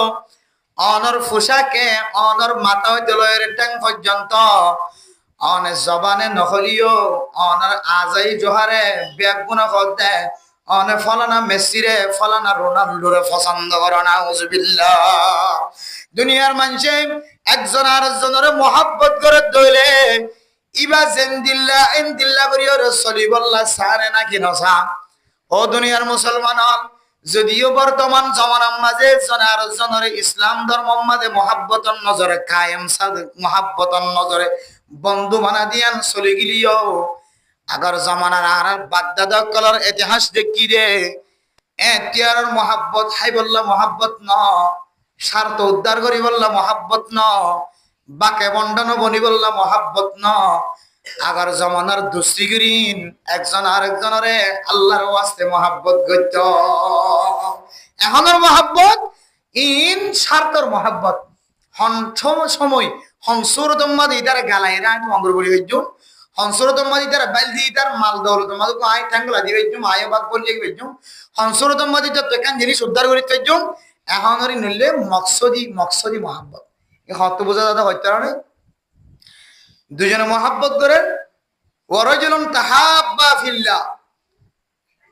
অনর পোশাকে অনর মাথা হইতে লয়ের ট্যাং পর্যন্ত অনে জবানে নহলিও অনার আজাই জোহারে বেগুনা করতে অনে ফলানা মেসিরে ফলানা রোনাল্ডোরে পছন্দ করে না হুজবিল্লাহ দুনিয়ার মানুষে একজন আরেকজনের মহাব্বত করে দইলে ইবা জেন্দিল্লা ইনদিল্লা করিও রাসূলুল্লাহ সারে নাকি নসা ও দুনিয়ার মুসলমান যদিও বর্তমান জমানার মাঝে জনের ইসলাম ধর্ম মাঝে মহাব্বতন নজরে কায়েম সাদেক মহাব্বতন নজরে বন্ধু বানা দিয়ান চলে গিলিও আগর জমানার আর বাগদাদ কলর ইতিহাস দেখি রে এতিয়ার মহাব্বত হাই বললা মহাব্বত ন স্বার্থ উদ্ধার করি বললা মহাব্বত ন বাকে বন্ডন বনি বললা মহাব্বত ন আগর জমানার দুশ্রীগিরিন একজন আরেকজনরে আল্লাহর ওয়াস্তে মহাব্বত গইত এখনের মহাব্বত ইন স্বার্থর মহাব্বত হন সময় হংসুরতম্মাদি তারা গালাই রায় মঙ্গল বলি হইজুম হংসুরতম্মাদি তারা বাইলদি তার মাল দৌলতম্মাদি আয় ঠাঙ্গলা দি হইজুম আয় বাদ বলি হইজুম হংসুরতম্মাদি তো একান জিনিস উদ্ধার করি হইজুম এখনরি নিলে মকসদি মহাব্বত এ হত বোঝা দাদা হইতে পারে দুজনে মহাব্বত করে ওয়ারাজুলুন তাহাব্বা ফিল্লাহ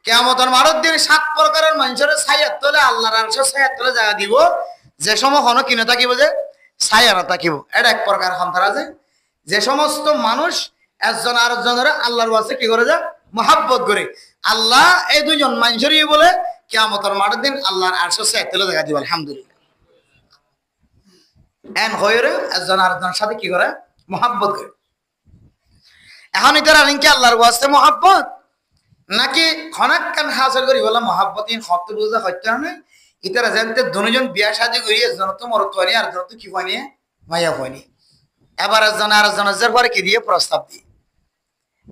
কিয়ামতের মারত দিন 7 প্রকারের মানুষের ছায়াত তলে আল্লাহর আরশের ছায়াত তলে জায়গা দিব যে সময় হন কিনে থাকিব যে ছায়ারা থাকিব এটা এক প্রকার সন্তান আছে যে সমস্ত মানুষ একজন আরেকজনের আল্লাহর ওয়াস্তে কি করে যায় মহাব্বত করে আল্লাহ এই দুইজন মানুষেরই বলে কিয়ামতের মারত দিন আল্লাহর আরশের ছায়াত তলে জায়গা দিব আলহামদুলিল্লাহ এন হইরে একজন আরেকজনের সাথে কি করে মহাব্বত করে এখন এটার আলিঙ্কে আল্লাহর ওয়াস্তে মহাব্বত নাকি খনাক কান হাসল করি বলা মহাব্বতিন হত বুঝা হত্যা নয় ইতারা জানতে দুজন বিয়া শাদি করি একজন তো মরতোয়ানি আর জন তো কি হয়নি মাইয়া হয়নি এবার একজন আর একজনের পরে কি দিয়ে প্রস্তাব দিয়ে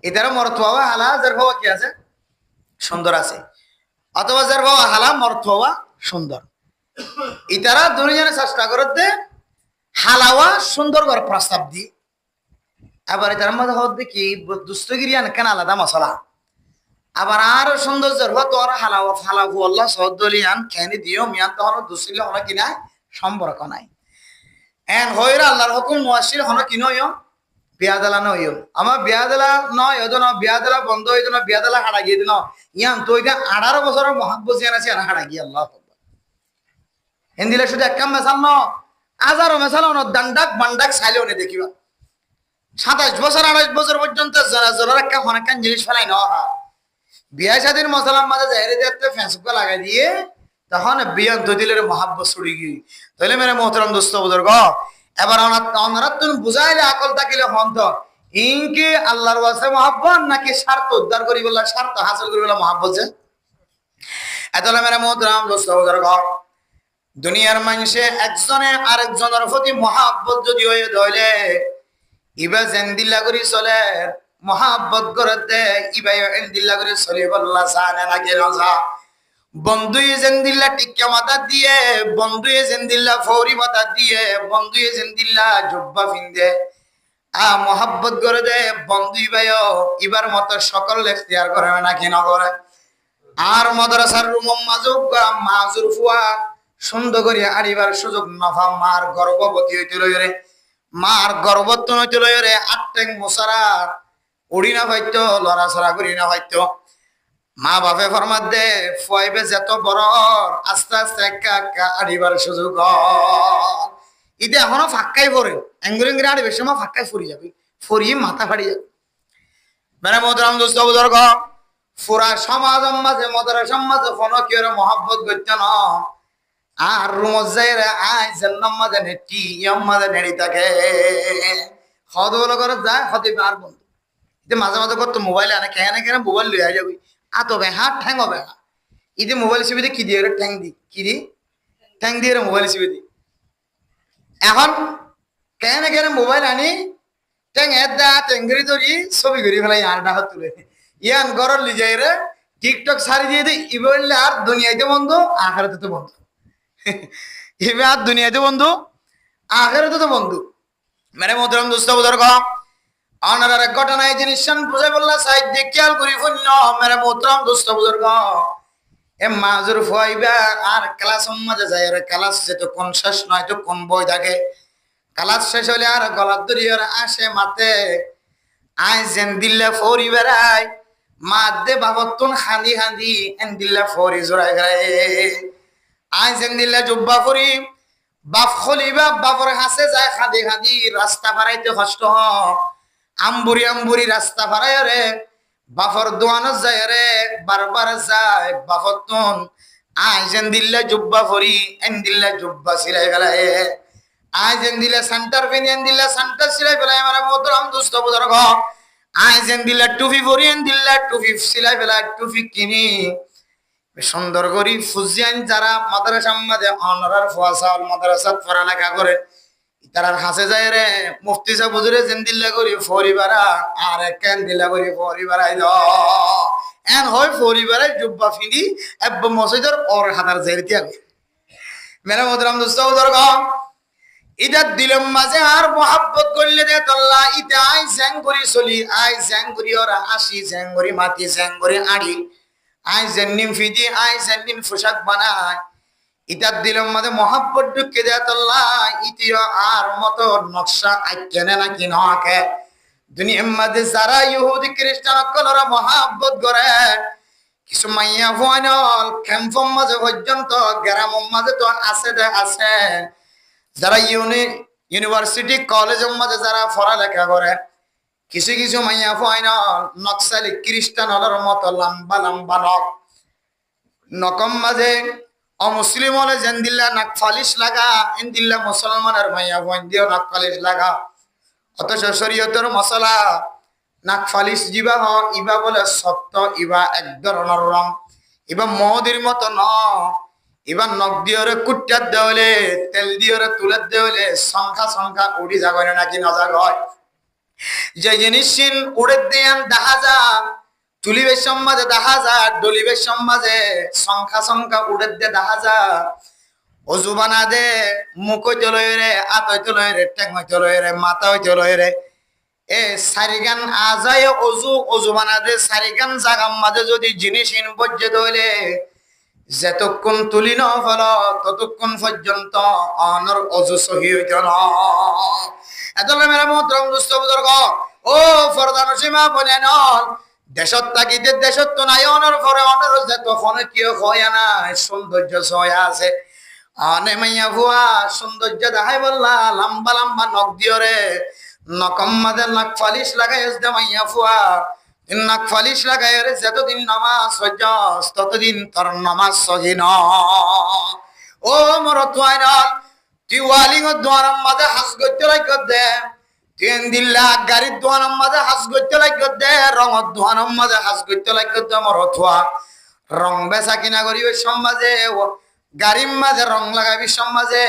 ইতারা মরতোয়া হালা যার বাবা কি আছে সুন্দর আছে অথবা যার বাবা হালা মরতোয়া সুন্দর ইতারা দুজনে চেষ্টা করতে হালাওয়া সুন্দর করে প্রস্তাব দি আবার এটার মধ্যে হচ্ছে কি দুস্তগিরি কেন আলাদা মশলা আবার আরো সৌন্দর্যের হতো আর হালাওয়া ফালাফু আল্লাহ সহদলিয়ান খেনি দিও মিয়ান তখন দুসিলে হলো কিনা সম্পর্ক নাই এন হইরা আল্লাহর হুকুম মুয়াশির হলো কি নয় বিয়াদালা নয় আমার বিয়াদালা নয় হতো না বিয়াদালা বন্ধ হইতো না বিয়াদালা হারা গিয়ে দিন ইয়ান তো এটা 18 বছরের মহাব্বসিয়ান আছে আর হারা গিয়ে আল্লাহ হিন্দিলে শুধু এক কাম মেশাল ন আজারও মেশাল ন দান্ডাক বান্ডাক চাইলেও নে দেখিবা 27 বছর 28 বছর পর্যন্ত জোরা জোরা একটা অনেকখান জিনিস ফেলাই নেওয়া বিয়া শাদীর মশলার মাঝে জাহেরি দেখতে ফেসবুক লাগাই দিয়ে তখন বিয়ান দিলের মহাব্বত ছড়ি গিয়ে তাহলে মেরে মোহতরম দোস্ত বুজুর্গ এবার ওনারা তুমি বুঝাইলে আকল থাকিলে হন্ত ইনকে আল্লাহর ওয়াসে মহাব্বত নাকি স্বার্থ উদ্ধার করি বললা স্বার্থ হাসিল করি বললা মহাব্বত যে এতলে মেরে মোহতরম দোস্ত বুজুর্গ দুনিয়ার মানুষে একজনে আরেকজনের প্রতি মহাব্বত যদি হয়ে ধইলে ইবা জেন্দিল্লা করি চলে মহাব্বত করতে ইবা এন্দিল্লা করে চলে বললা জানে নাকি রাজা বন্ধুয়ে জেন্দিল্লা টিক্কা মাথা দিয়ে বন্ধুয়ে জেন্দিল্লা ফৌরি মাথা দিয়ে বন্ধুয়ে জেন্দিল্লা জুব্বা ফিন্দে মহাব্বত করে দে বন্ধু ইবাইও ইবার মতো সকল এখতিয়ার করে নাকি না করে আর মাদ্রাসার রুম মাজুর ফুয়া সুন্দর করে আড়িবার সুযোগ নফা মার গর্ভবতী হইতে লইরে মার গর্ভবতী হইতে লইরে আটটেং মোসারা উড়ি না হইতো লড়াছড়া করি না হইতো মা বাপে ফরমাত দে ফুয়াইবে যত বড় আস্তে আস্তে একা একা আড়িবার সুযোগ ইতে এখনো ফাঁকাই পড়ে এঙ্গুরিঙ্গিরে আড়িবে সময় ফাঁকাই ফুরি যাবে ফুরিয়ে মাথা ফাড়ি যাবে মেরে মোহতরম দোস্ত বুজুর্গ ফুরা সমাজ মাঝে মদরা সমাজে ফোন কি ওরা মহাব্বত করতে না আর রুমত যাইরে আই জান্নাম মাঝে নেটি ইয়াম মাঝে নেড়ি থাকে হদ বলে করে যায় হতে আর বন্ধু ইতে মাঝে মাঝে করতো মোবাইলে আনে কেন কেন মোবাইল লইয়া যাবি আতো বেহা ঠ্যাং হবে ইতে মোবাইল সিবিতে কি দিয়ে ঠ্যাং দি কি দি ঠ্যাং দিয়ে মোবাইল সিবিতে এখন কেন কেন মোবাইল আনি ঠ্যাং এর দা টেঙ্গরি ধরি ছবি ঘুরি ফেলাই আর ডাহত তুলে ইয়ান গরর লিজাই রে টিকটক সারি দিয়ে দিই ইবলে আর দুনিয়াতে বন্ধু আখেরাতে তো বন্ধু ইবে আর দুনিয়াতে বন্ধু আখেরাতে তো বন্ধু মেরে মোহতরম দোস্ত বুজুর্গ অনার এক ঘটনা এই জিনিস বুঝাই বললা সাইড দিয়ে খেয়াল করি শূন্য মেরে মোহতরম দোস্ত বুজুর্গ এ মাজুর ফুয়াইবা আর ক্লাস মাঝে যায় আর ক্লাস যেত কোন শেষ নয় তো কোন বই থাকে ক্লাস শেষ হলে আর গলার দড়ি আর আসে মাতে আয় যেন দিল্লা ফৌরি বেড়ায় মাদে বাবতুন খান্দি খান্দি এন দিল্লা ফৌরি জোড়াই গায়ে আয় যেন দিল্লা জুব্বা ফরি বাপ খলিবা বাপর হাসে যায় খাদি খাদি রাস্তা পারাইতে কষ্ট হ আম্বুরি আম্বুরি রাস্তা পারাই রে বাপর দোয়ানো যায় রে বারবার যায় বাপতুন আয় যেন দিল্লা জুব্বা ফরি এন দিল্লা জুব্বা সিলাই গেলায় আয় যেন দিল্লা সেন্টার ফেনি এন দিল্লা সেন্টার সিলাই ফেলাই আমার মোহতরম দোস্ত বুজুর্গ আয় যেন দিল্লা টুপি ফরি এন দিল্লা টুপি সিলাই ফেলাই টুপি কিনি সুন্দর করি ফুজিয়ান যারা মাদ্রাসা মাঝে অনরার ফসাল মাদ্রাসাত পড়ালেখা করে তারা হাসে যায় রে মুফতি সাহেব হুজুরে জিন্দিল্লা করি ফরিবারা আর কেন দিল্লা করি ফরিবারাই দ এন হয় ফরিবারাই জুব্বা ফিনি এব মসজিদের ওর হাতার জেরতি হবে মেরা মোহতরম দোস্ত বুজুর্গ ইদার দিলম মাঝে আর মোহাব্বত করলে দে তল্লা ইতে আই জ্যাং করি চলি আই জ্যাং করি ওরা আসি জ্যাং করি মাটি জ্যাং করি আড়ি আই জেন্নিম ফিদি আই জেন্নিম পোশাক বানায় ইতার দিলম মাঝে মহাব্বত ঢুকে দেয় তল্লা ইতিও আর মতো নকশা আইকেনে নাকি নকে দুনিয়ার মাঝে যারা ইহুদি খ্রিস্টান কলরা মহাব্বত করে কিছু মাইয়া ভয়নল ক্যাম্পম মাঝে পর্যন্ত গ্রাম মাঝে তো আছে দে আছে যারা ইউনিভার্সিটি কলেজের মাঝে যারা পড়ালেখা করে কিছু কিছু মাইয়া ফাইনাল নকশালি খ্রিস্টান হলার মতো লম্বা লম্বা নকম মাঝে অমুসলিম হলে যেন দিল্লা নাক ফালিশ লাগা এন দিল্লা মুসলমানের মাইয়া ফাইন দিও নাক ফালিশ লাগা অথচ শরীয়তের মশলা নাক ফালিশ জিবা হ ইবা বলে সত্য ইবা এক ধরনের রং ইবা মদির মতো ন এবার নখ দিয়ে কুট্টার দেওয়ালে তেল দিয়ে তুলে দেওয়ালে সংখ্যা সংখ্যা উড়ি যাগরে নাকি নজাগ হয় যে জিনিস উড়ে দিয়ান দেখা যা তুলিবের সমাজে দেখা যা ডলিবের সমাজে সংখ্যা সংখ্যা উড়ে দিয়ে দেখা যা অজু বানা দে মুখ চলই রে আত চলই রে টেং চলই রে মাথা চলই রে এ সারিগান আজায় অজু অজু বানা দে সারিগান জাগাম মাঝে যদি জিনিস ইন বজ্জে দইলে যতক্ষণ তুলি ন ফল ততক্ষণ পর্যন্ত অনর অজু সহি হইত না এতলে মেরা মোহতরম দুস্থ বুজুর্গ ও ফরদান সীমা বনে নল দেশত তাকিতে দেশত তো নাই অনর পরে অনর যত ফনে কি হয় না সৌন্দর্য সয়া আছে অনে মাইয়া ভুয়া সৌন্দর্য দেখাই বললা লম্বা লম্বা নখ দিও রে নকম মাঝে নাক ফালিশ লাগাই দে মাইয়া ভুয়া নাক ফালিশ লাগাই রে যতদিন নামাজ হজ্জাস ততদিন তোর নামাজ সহি ন ও মর তোয়াইনাল টিওয়ালিং দোয়ারাম মাঝে হাস গইতে লাগ দে তিন দিল্লা গাড়ির দোয়ারাম মাঝে হাস গইতে লাগ দে রং দোয়ারাম মাঝে হাস গইতে লাগ দে মর তোয়া রং বেচা কিনা করিবে সমাজে গাড়ির মাঝে রং লাগাবি সমাজে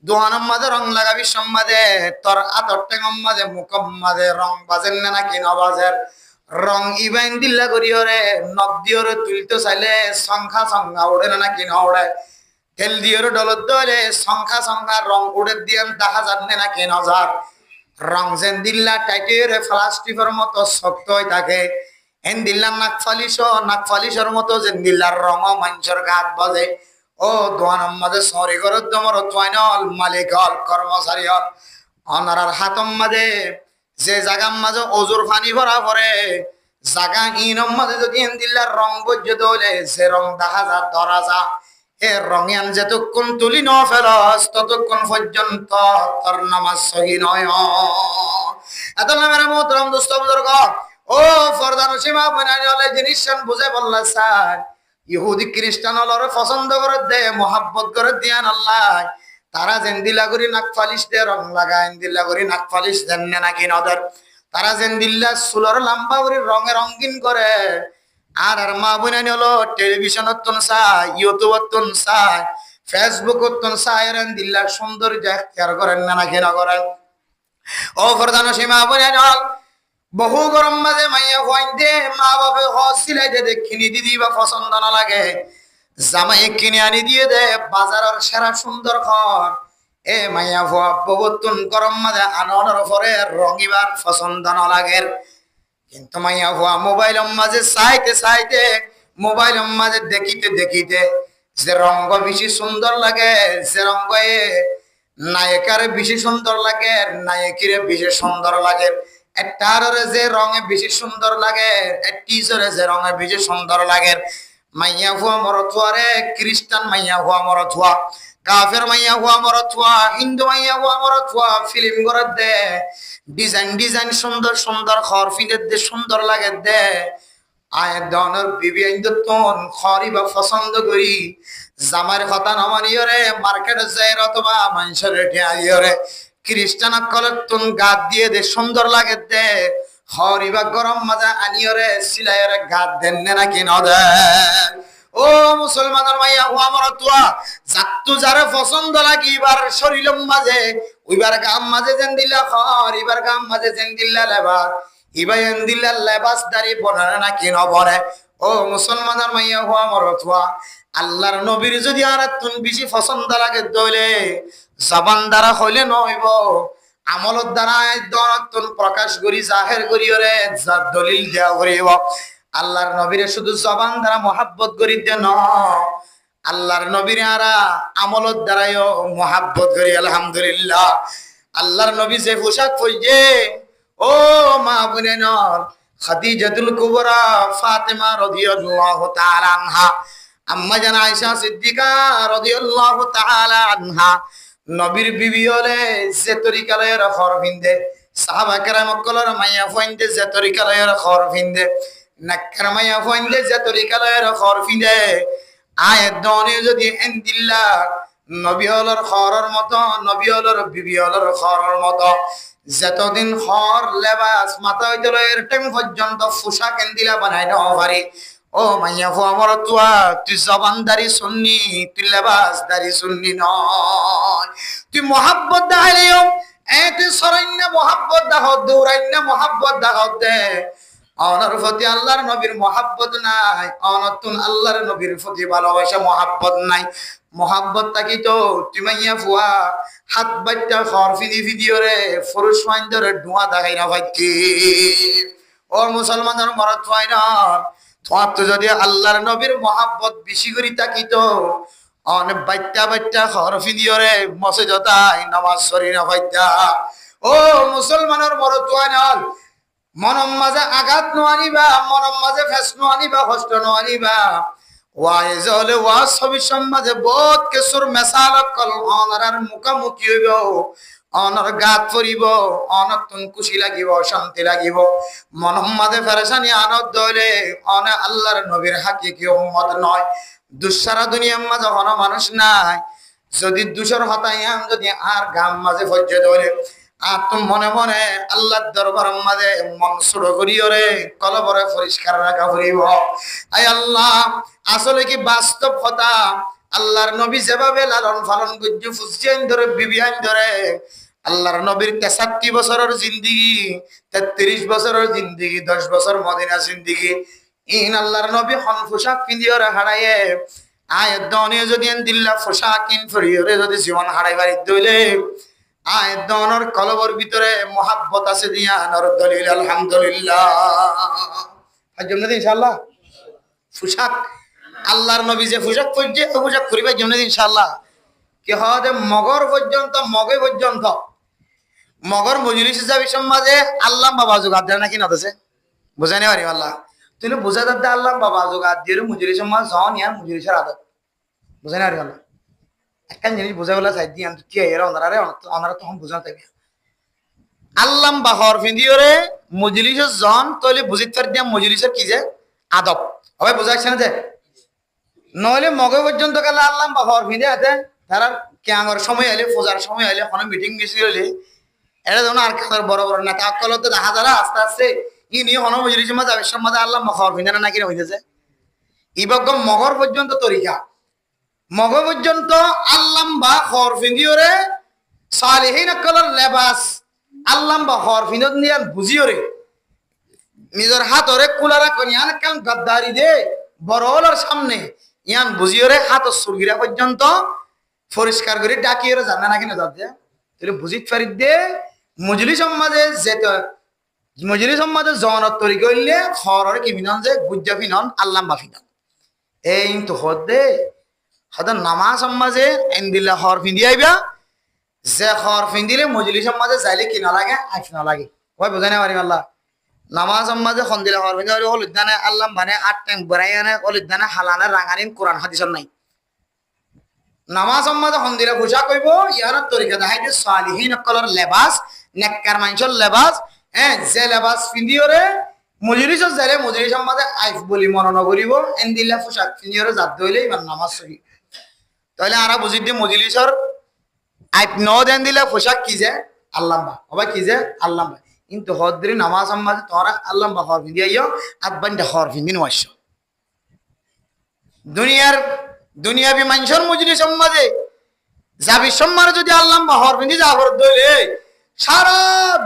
দোয়ানার মাঝে রং লাগাবি সমাজে তোর আতর টেঙম মাঝে মুখম মাঝে রং বাজেন না নাকি নবাজের রং ইবাইন দিল্লা করিও রে নখ দিও রে তুলতে চাইলে সংখ্যা সংখ্যা উড়ে না নাকি না উড়ে তেল দিও রে ডলত দলে সংখ্যা সংখ্যা রং উড়ে দিয়ান দেখা যাবে নাকি নজার রং যেন দিল্লা টাইটে রে প্লাস্টিকের মতো শক্ত হয়ে থাকে এন দিল্লার নাক ফালিশর মতো যেন দিল্লার রং মানুষের গাত বাজে ও দোয়ানার মাঝে সরি করো তোমার তোয়াইনল মালিক হল কর্মচারী হল অনারার হাতম মাঝে যে জাগার মাঝে অজুর পানি ভরা পরে জাগা ইনম মাঝে যদি দিল্লার রং বজ্য হলে সে রং দেখা যা ধরা যা এ রঙিয়ান যতক্ষণ তুলি ন ফেলস ততক্ষণ পর্যন্ত তোর নামাজ সহি নয় এত নামের মোহতরম দুস্থ বুজুর্গ ও ফরদান সীমা বনানি হলে জিনিস বুঝে বললা স্যার ইহুদি খ্রিস্টান হলরে পছন্দ করে দে মোহাব্বত করে দিয়ান আল্লাহ তারা যেন দিল্লা করি নাক ফালিশ দে রং লাগায় দিল্লা করি নাক ফালিশ দেন নাকি নদের তারা যেন দিল্লা চুলর লম্বা করে রঙে রঙিন করে আর আর মা বোনানি হলো টেলিভিশনত তুন চায় ইউটিউবত তুন চায় ফেসবুকত তুন চায় এর দিল্লার সৌন্দর্য খেয়ার করেন না নাকি না করেন ও প্রধান সীমা বোনানি হল বহু গরম মাঝে মাইয়া হইন দে মা বাপে হসিলাই দে দেখিনি দিদি বা পছন্দ না লাগে জামাই কিনে আনি দিয়ে দে বাজারের সেরা সুন্দর ঘর এ মাইয়া ভুয়া বহুতুন গরম মাঝে আনন্দের পরে রঙিবার পছন্দ না লাগে কিন্তু মাইয়া ভুয়া মোবাইল মাঝে চাইতে মোবাইল মাঝে দেখিতে দেখিতে যে রঙ বেশি সুন্দর লাগে যে রঙ নায়িকার বেশি সুন্দর লাগে নায়িকিরে বেশি সুন্দর লাগে একটারে যে রঙে বেশি সুন্দর লাগে টিচারে যে রঙে বেশি সুন্দর লাগে মাইয়া হুয়া মরথুয়া রে খ্রিস্টান মাইয়া হুয়া মরথুয়া কাফের মাইয়া হুয়া মরথুয়া হিন্দু মাইয়া হুয়া মরথুয়া ফিল্ম করে দে ডিজাইন সুন্দর সুন্দর খর ফিরে দে সুন্দর লাগে দে আয় দনের বিবি আইন্দতন খরি বা পছন্দ করি জামার কথা নমানিও রে মার্কেটে যায় অথবা মানুষের ঠেয়াইও রে খ্রিস্টান কলতুন গাত দিয়ে দে সুন্দর লাগে দে হরি বা গরম মাজা আনিও রে সিলাইরে গাত দেন নাকি ন দে ও মুসলমানের মাইয়া ও আমার তুয়া জাতু যারে পছন্দ লাগি এবার শরীরম মাঝে ওইবার গাম মাঝে যেন দিলা খর এবার গাম মাঝে যেন দিলা লেবাস ইবা এন দিলা লেবাস দারি বনারে নাকি ন বনে ও মুসলমানের মাইয়া ও আমার তুয়া আল্লাহর নবীর যদি আর তুন বেশি পছন্দ লাগে দইলে জবান দ্বারা হইলে নইব আমলত দ্বারা দরতুন প্রকাশ করি জাহের করি রে দলিল দেওয়া করিব আল্লাহর নবীরে শুধু জবান দ্বারা মহাব্বত করি দে ন আল্লাহর নবীরে আরা আমলত দ্বারাও মহাব্বত করি আলহামদুলিল্লাহ আল্লাহর নবী যে পোশাক পরছে ও মা বোনে নর খাদিজাতুল কুবরা ফাতেমা রাদিয়াল্লাহু তাআলা আনহা আম্মা জান আয়েশা সিদ্দিকা রাদিয়াল্লাহু তাআলা আনহা নবীর বিবি হলে যে তরিকা লয়ের খর ভিন্দে সাহাবা কেরাম কলর মাইয়া ফইন্দে যে তরিকা লয়ের খর ভিন্দে নাক্কার মাইয়া ফইন্দে যে তরিকা লয়ের খর ভিন্দে আয় দনে যদি এন্দিল্লা নবী হলর খরর মতো নবী হলর বিবি হলর খরর মতো যতদিন হর লেবাস মাথা হইতে এর টাইম পর্যন্ত পোশাক এন্দিলা বানাই নেওয়া পারি। ও মাইয়া ফো আমার তুয়া, তুই জবানদারি শুননি, তুই লেবাসদারি শুননি নয়। তুই মহাব্বত দেখাইলেও তুই সরাইন্য মহাব্বত দেখ, দৌড়াইন্য মহাব্বত দেখাও দে। অনর প্রতি আল্লাহর নবীর মহাব্বত নাই, অনতুন আল্লাহর নবীর প্রতি ভালোবাসা মহাব্বত নাই। মহাব্বত থাকি তো তুমাইয়া ফুয়া হাত বাইটা খর ফিদি ফিদিও রে ফুরুষ মাইন ধরে ধোঁয়া দেখাই না ভাইকে। ও মুসলমানের মরত হয় না, তোমার তো যদি আল্লাহর নবীর মহাব্বত বেশি করি থাকি তো অনেক বাইটা বাইটা খর ফিদিও রে মসে যতাই নামাজ সরি না ভাইটা। ও মুসলমানের মরত হয় না, মনম মাঝে আঘাত নোয়ানিবা, মনম মাঝে ফেস নোয়ানিবা, কষ্ট নোয়ানিবা। ওয়াইজ হলে ওয়াজ ছবি সমাজে বহুত কিছুর মেসাল কল অনার মুখামুখি হইব, অনর গাত পরিব, অনতুন খুশি লাগিব, শান্তি লাগিব। মনম মাঝে ফেরেশানি আনন্দ হইলে অনে আল্লাহর নবীর হাকিকি উম্মত নয়। দুঃসারা দুনিয়ার মাঝে হন মানুষ নাই, যদি দুশোর হতাইয়াম যদি আর গাম মাঝে ফজ্জে ধরে আর তুমি মনে মনে আল্লাহর দরবার মাঝে মন ছোট করিও রে কলবরে পরিষ্কার রাখা হইব। আয় আল্লাহ, আসলে কি বাস্তব কথা আল্লাহর নবী যেভাবে লালন পালন করছে ফুসিয়ান ধরে বিবিয়ান ধরে, আল্লাহর নবীর 63 বছরের জিন্দিগি, 33 বছরের জিন্দিগি, 10 বছর মদিনা জিন্দিগি, ইন আল্লাহর নবী হন পোশাক পিন্দিও রে হারাইয়ে আয় দনিয়ে যদি দিল্লা পোশাক কিন ফরিও রে যদি জীবন হারাই বাড়ি দইলে আয় দনর কলবর ভিতরে মহাব্বত আছে দিয়া নর দলিল আলহামদুলিল্লাহ। জন্য ইনশাআল্লাহ পোশাক আল্লাহর নবী যে পোশাক পরছে ওই পোশাক করিবার জন্য ইনশাআল্লাহ কি হবে মগর পর্যন্ত, মগে পর্যন্ত মগর মজলিস যাবি সমাজে আল্লাহ বাবা জোগাড় দেয় নাকি নতেছে বুঝাই নি পারি আল্লাহ তুই বুঝা দাদা আল্লাহ বাবা জোগাড় দিয়ে মজলিস সমাজ জন ইয়ার মজলিসের আদত বুঝাই না পারি আল্লাহ। একটা জিনিস বুঝা বলা চাই দিয়ে কি এরা ওনারা তখন বুঝা থাকবে আল্লাহ বাহর ফিন্দিওরে মজলিসের জন তৈলে বুঝিত পার দিয়া মজলিসের কি যে আদব হবে বুঝাচ্ছে না যে নইলে মগে পর্যন্ত গেলে আল্লাহ বাহর ফিন্দে আছে তারা ক্যাঙর সময় এলে পূজার সময় এলে কোনো মিটিং মিছিল হলে এটা যেন আর কাদের বড় বড় নেতা কল তো দেখা যারা আস্তে আস্তে ই নিয়ে হন মজলিসের মাঝে আবেশের মাঝে আল্লাহ বাহর ফিন্দে না নাকি হইতেছে ইবগ মগর পর্যন্ত তরিকা মগ পর্যন্ত আল্লাহ বা হর ফিন্দিওরে সালেহীন কলর লেবাস আল্লাহ বা হর ফিন্দত নিয়ে বুঝিও রে নিজের হাতরে কুলারা কনিয়ান কাম গদ্দারি দে বড়লার সামনে ইয়ান বুঝিও রে হাত সুরগিরা পর্যন্ত পরিষ্কার করে ডাকিয়ে রে জানা নাকি না যাতে তাহলে বুঝিত পারি দে মজলিস সমাজে যেতে মজলিস সমাজে জনত তরি করলে হররে কি বিনন যে গুজ্জা ফিনন আল্লাহ বা ফিনন এই তো হদে হয়তো নামাজ সমাজে এন্দিল্লা হর ফিন্দি আইবা যে হর ফিন্দিলে মজলিস সমাজে যাইলে কি না লাগে আইফ না লাগে ওই বুঝাই না পারি আল্লাহ নামাজ সমাজে খন্দিলে হর ফিন্দি হলুদানে আল্লাহ মানে 8 টাইম বরাইয়ানে হলুদানে হালানে রাঙানিন কোরআন হাদিসন নাই নামাজ সমাজে খন্দিলে পোশাক কইব ইয়ার তরিকা দেখাইতে সালিহিন কলর লেবাস নেককার মানুষের লেবাস যে লেবাস ফিন্দিওরে মজলিস যাইলে মজলিস সমাজে আইফ বলি মনন করিব এন্দিল্লা পোশাক ফিন্দিওরে জাত দইলে ইমান নামাজ সহি তাহলে আরা বুঝি দিয়ে মজলিসর আইপ ন দেন দিলে পোশাক কি যে আল্লাহ বা কি যে আল্লাহ কিন্তু হদ্রি নামাজ আম্মাজ তোরা আল্লাহ বা হর ফিন্দি আইও আব্বানটা হর ফিন্দি নয়স দুনিয়াবি মানুষের মজলিস সমাজে যাবি সম্মানে যদি আল্লাহ বা হর ফিন্দি যাবর দইলে সারা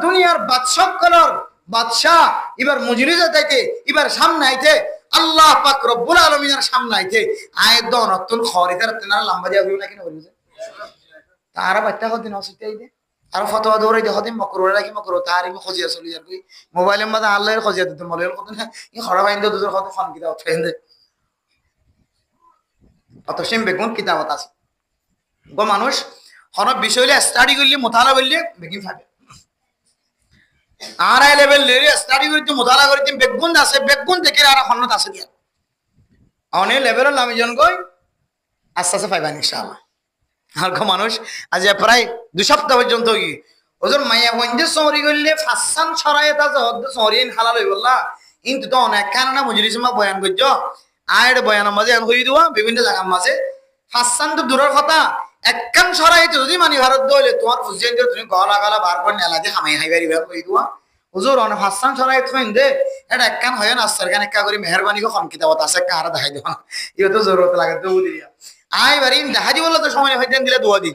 দুনিয়ার বাদশাহ কলর বাদশাহ এবার মজলিসে থেকে এবার সামনে আইতে আল্লাহ পাক রব্বুল আলামিনের সামনে আইতে আয় দনতুল খরিদার তেনার লম্বা দিয়া হইব নাকি না হইব তারা বাচ্চা কদিন অসুবিধা আইতে আর ফতোয়া দৌড়াই দে হদিন মকরুরা রাখি মকরু তারি খজিয়া চলি যার কই মোবাইলের মধ্যে আল্লাহর খজিয়া দিতে মলের কত না ই খরা বাইন্দ দুজোর কত ফোন কিতা ফ্রেন্ড অত সেম বেগুন কিতাবত আছে গো মানুষ হন বিষয় হইলে স্টাডি করলে মোতালা করলে বেগিন থাকে আর আই লেভেল লেরি স্টাডি করতে মোতালা করতে বেগুন আছে বেগুন দেখে আর হন্নত আছে দিয়া অনে লেভেলের নামি জন কই আস্তে আস্তে পাইবা ইনশাআল্লাহ আর গো মানুষ আজ প্রায় 2 সপ্তাহ পর্যন্ত কি ওজন মাইয়া হইন্দে সরি করলে ফাসান ছড়ায় তা হদ সরিন হালাল হইবল্লা কিন্তু তো অনেক কারণে মজলিস মা বয়ান করছো আয়ের বয়ানের মাঝে হই দিবা বিভিন্ন জায়গার মাঝে ফাসান তো দূরের কথা একখান সরাইতে যদি মানি ভারত দইলে তোমার বুঝছেন যে তুমি গলা গলা বার করে নেলা দিয়ে হামাই হাইবারি বের কই দুয়া হুজুর অনেক হাসান সরাই থইন দে এটা একখান হয় না আসার গান একা করে মেহরবানি কো কিতাবত আছে কারা দেখাই দেবা ইও তো জরুরত লাগে তো দিয়া আই বারি দেখাজি বললো তো সময় হইতেন দিলে দোয়া দি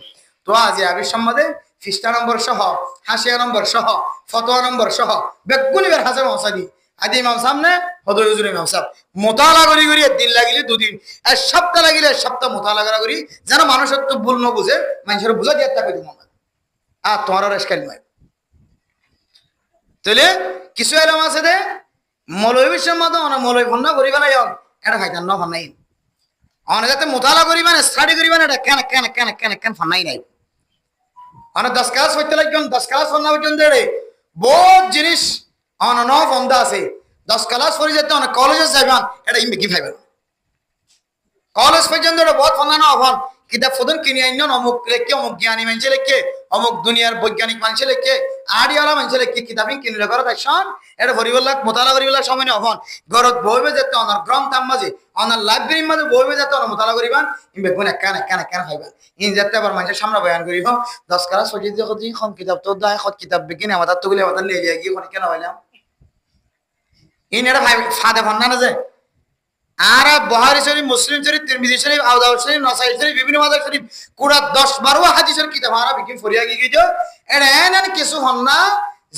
তো আজ আবির সম্বন্ধে ফিস্টা নম্বর সহ হাসিয়া নম্বর সহ ফতোয়া নম্বর সহ বেগুনি বের হাজার মশাদি আদি ইমাম সামনে হদর হুজুর ইমাম সাহেব মোতালা করি করি দিন লাগিলে দুদিন এক সপ্তাহ লাগিলে সপ্তাহ মোতালা করি যেন মানুষের তো ভুল ন বুঝে মানুষের বুঝা দিয়ে একটা কই দিব আর তোমার রেস্কাল নয় তাহলে কিছু এলাম আছে দে মৌলবী বিশ্বের মতো অনেক মৌলবী ফন্না করি বেলাই এটা খাইতাম না ফন্নাই অনেক যাতে মোতালা করিবেন স্টাডি করিবেন এটা কেন কেন কেন কেন কেন ফন্নাই নাই অনেক 10 ক্লাস হইতে লাগবেন 10 ক্লাস ফন্না পর্যন্ত বহুত জিনিস অনেক ন ফন্দা আছে 10 ক্লাস পড়ে যেতে অনেক কলেজে যাইবেন এটা ইমে কি ভাইবেন কলেজ পর্যন্ত এটা বহুত ফন্না না হন কিতাব ফদন কিনে আইন অমুক লেখে অমুক জ্ঞানী মানুষ লেখে অমুক দুনিয়ার বৈজ্ঞানিক মানুষ লেখে আড়িওয়ালা মানুষ লেখে কিতাবিন কিনলে ঘর তাইছন এটা ভরিবল্লাহ মোতালা করিবল্লাহ সময় হন ঘরত বইবে যেতে অনার গ্রন্থার মাঝে অনার লাইব্রেরির মাঝে বইবে যেতে অনার মোতালা করিবান ইমবে কোনে কেন কেন কেন খাইবা ইন যেতে আবার মানুষের সামনে বয়ান করিব 10 ক্লাস হয়ে যেতে কত খন কিতাব তো দায় কত কিতাব বিকিনে আমাদের তো গুলি আমাদের নিয়ে গিয়ে কোন কেন হইলাম ইন এটা ভাই ফাদে ফন্না না যায় আর বুখারী শরীফ মুসলিম শরীফ তিরমিজি শরীফ আবু দাউদ শরীফ নাসাই শরীফ বিভিন্ন মাযহাব শরীফ পুরা 10-12 হাদিসের কিতাব আরা বিকিন ফরিয়া গিয়ে এটা এনন কিছু হন্না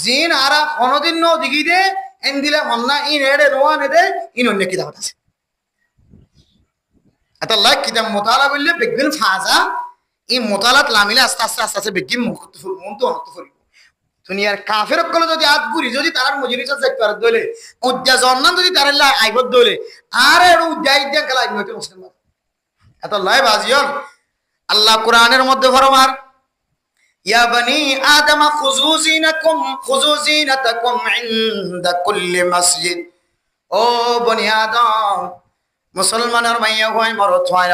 জিন আরা কোনদিন ন দিগি দে এন দিলে হন্না ইন এডে রওয়ান এদে ইন অন্য কিতাব আছে এটা লাইক কিতাব মুতালা করলে বিজ্ঞান ফাজা এই মুতালাত লামিলে আস্তে আস্তে আস্তে আস্তে বিজ্ঞান মুক্তফুল মন তো অন্তফুল দুনিয়ার কাফের কলে যদি আদগুরি যদি তারার মজলিসে যাইতে পারে দলে উদ্যা জন্নান যদি তারার লাই আইবদ দলে আর এর উদ্যাই দিয়া গেল আইবতে মুসলমান এত লাই বাজিয়ন আল্লাহ কোরআনের মধ্যে ফরমার ইয়া বনি আদম খুযু যিনাতাকুম ইনদা কুল্লি মসজিদ ও বনি আদম মুসলমানের মাইয়া হয় মরত হয়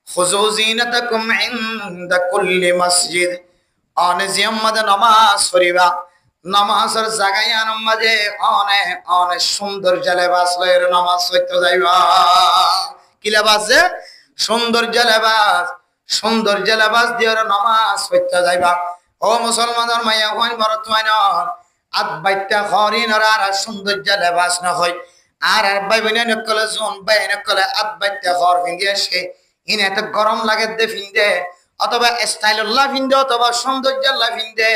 খুযু যিনাতাকুম ইনদা কুল্লি মসজিদ অনেজিয়াম মাঝে নামাজ পড়িবা নামাজের জায়গায় মাঝে অনেক অনেক সুন্দর লেবাস লয়ের নামাজ পড়তে যাইবা কি লেবাস সুন্দর লেবাস দিয়ে নামাজ পড়তে যাইবা ও মুসলমানের মাইয়া হইন ভারত হইন আদ বাইটা হরিন আর সুন্দর লেবাস না হয় আর ভাই বোন নকলে জোন ভাই নকলে আদ বাইটা হর ফিঙ্গে সে ইন এত গরম লাগে দে ফিন্দে অথবা স্টাইলুল্লাহ ফিন্দে অথবা সৌন্দর্যল্লাহ ফিন্দে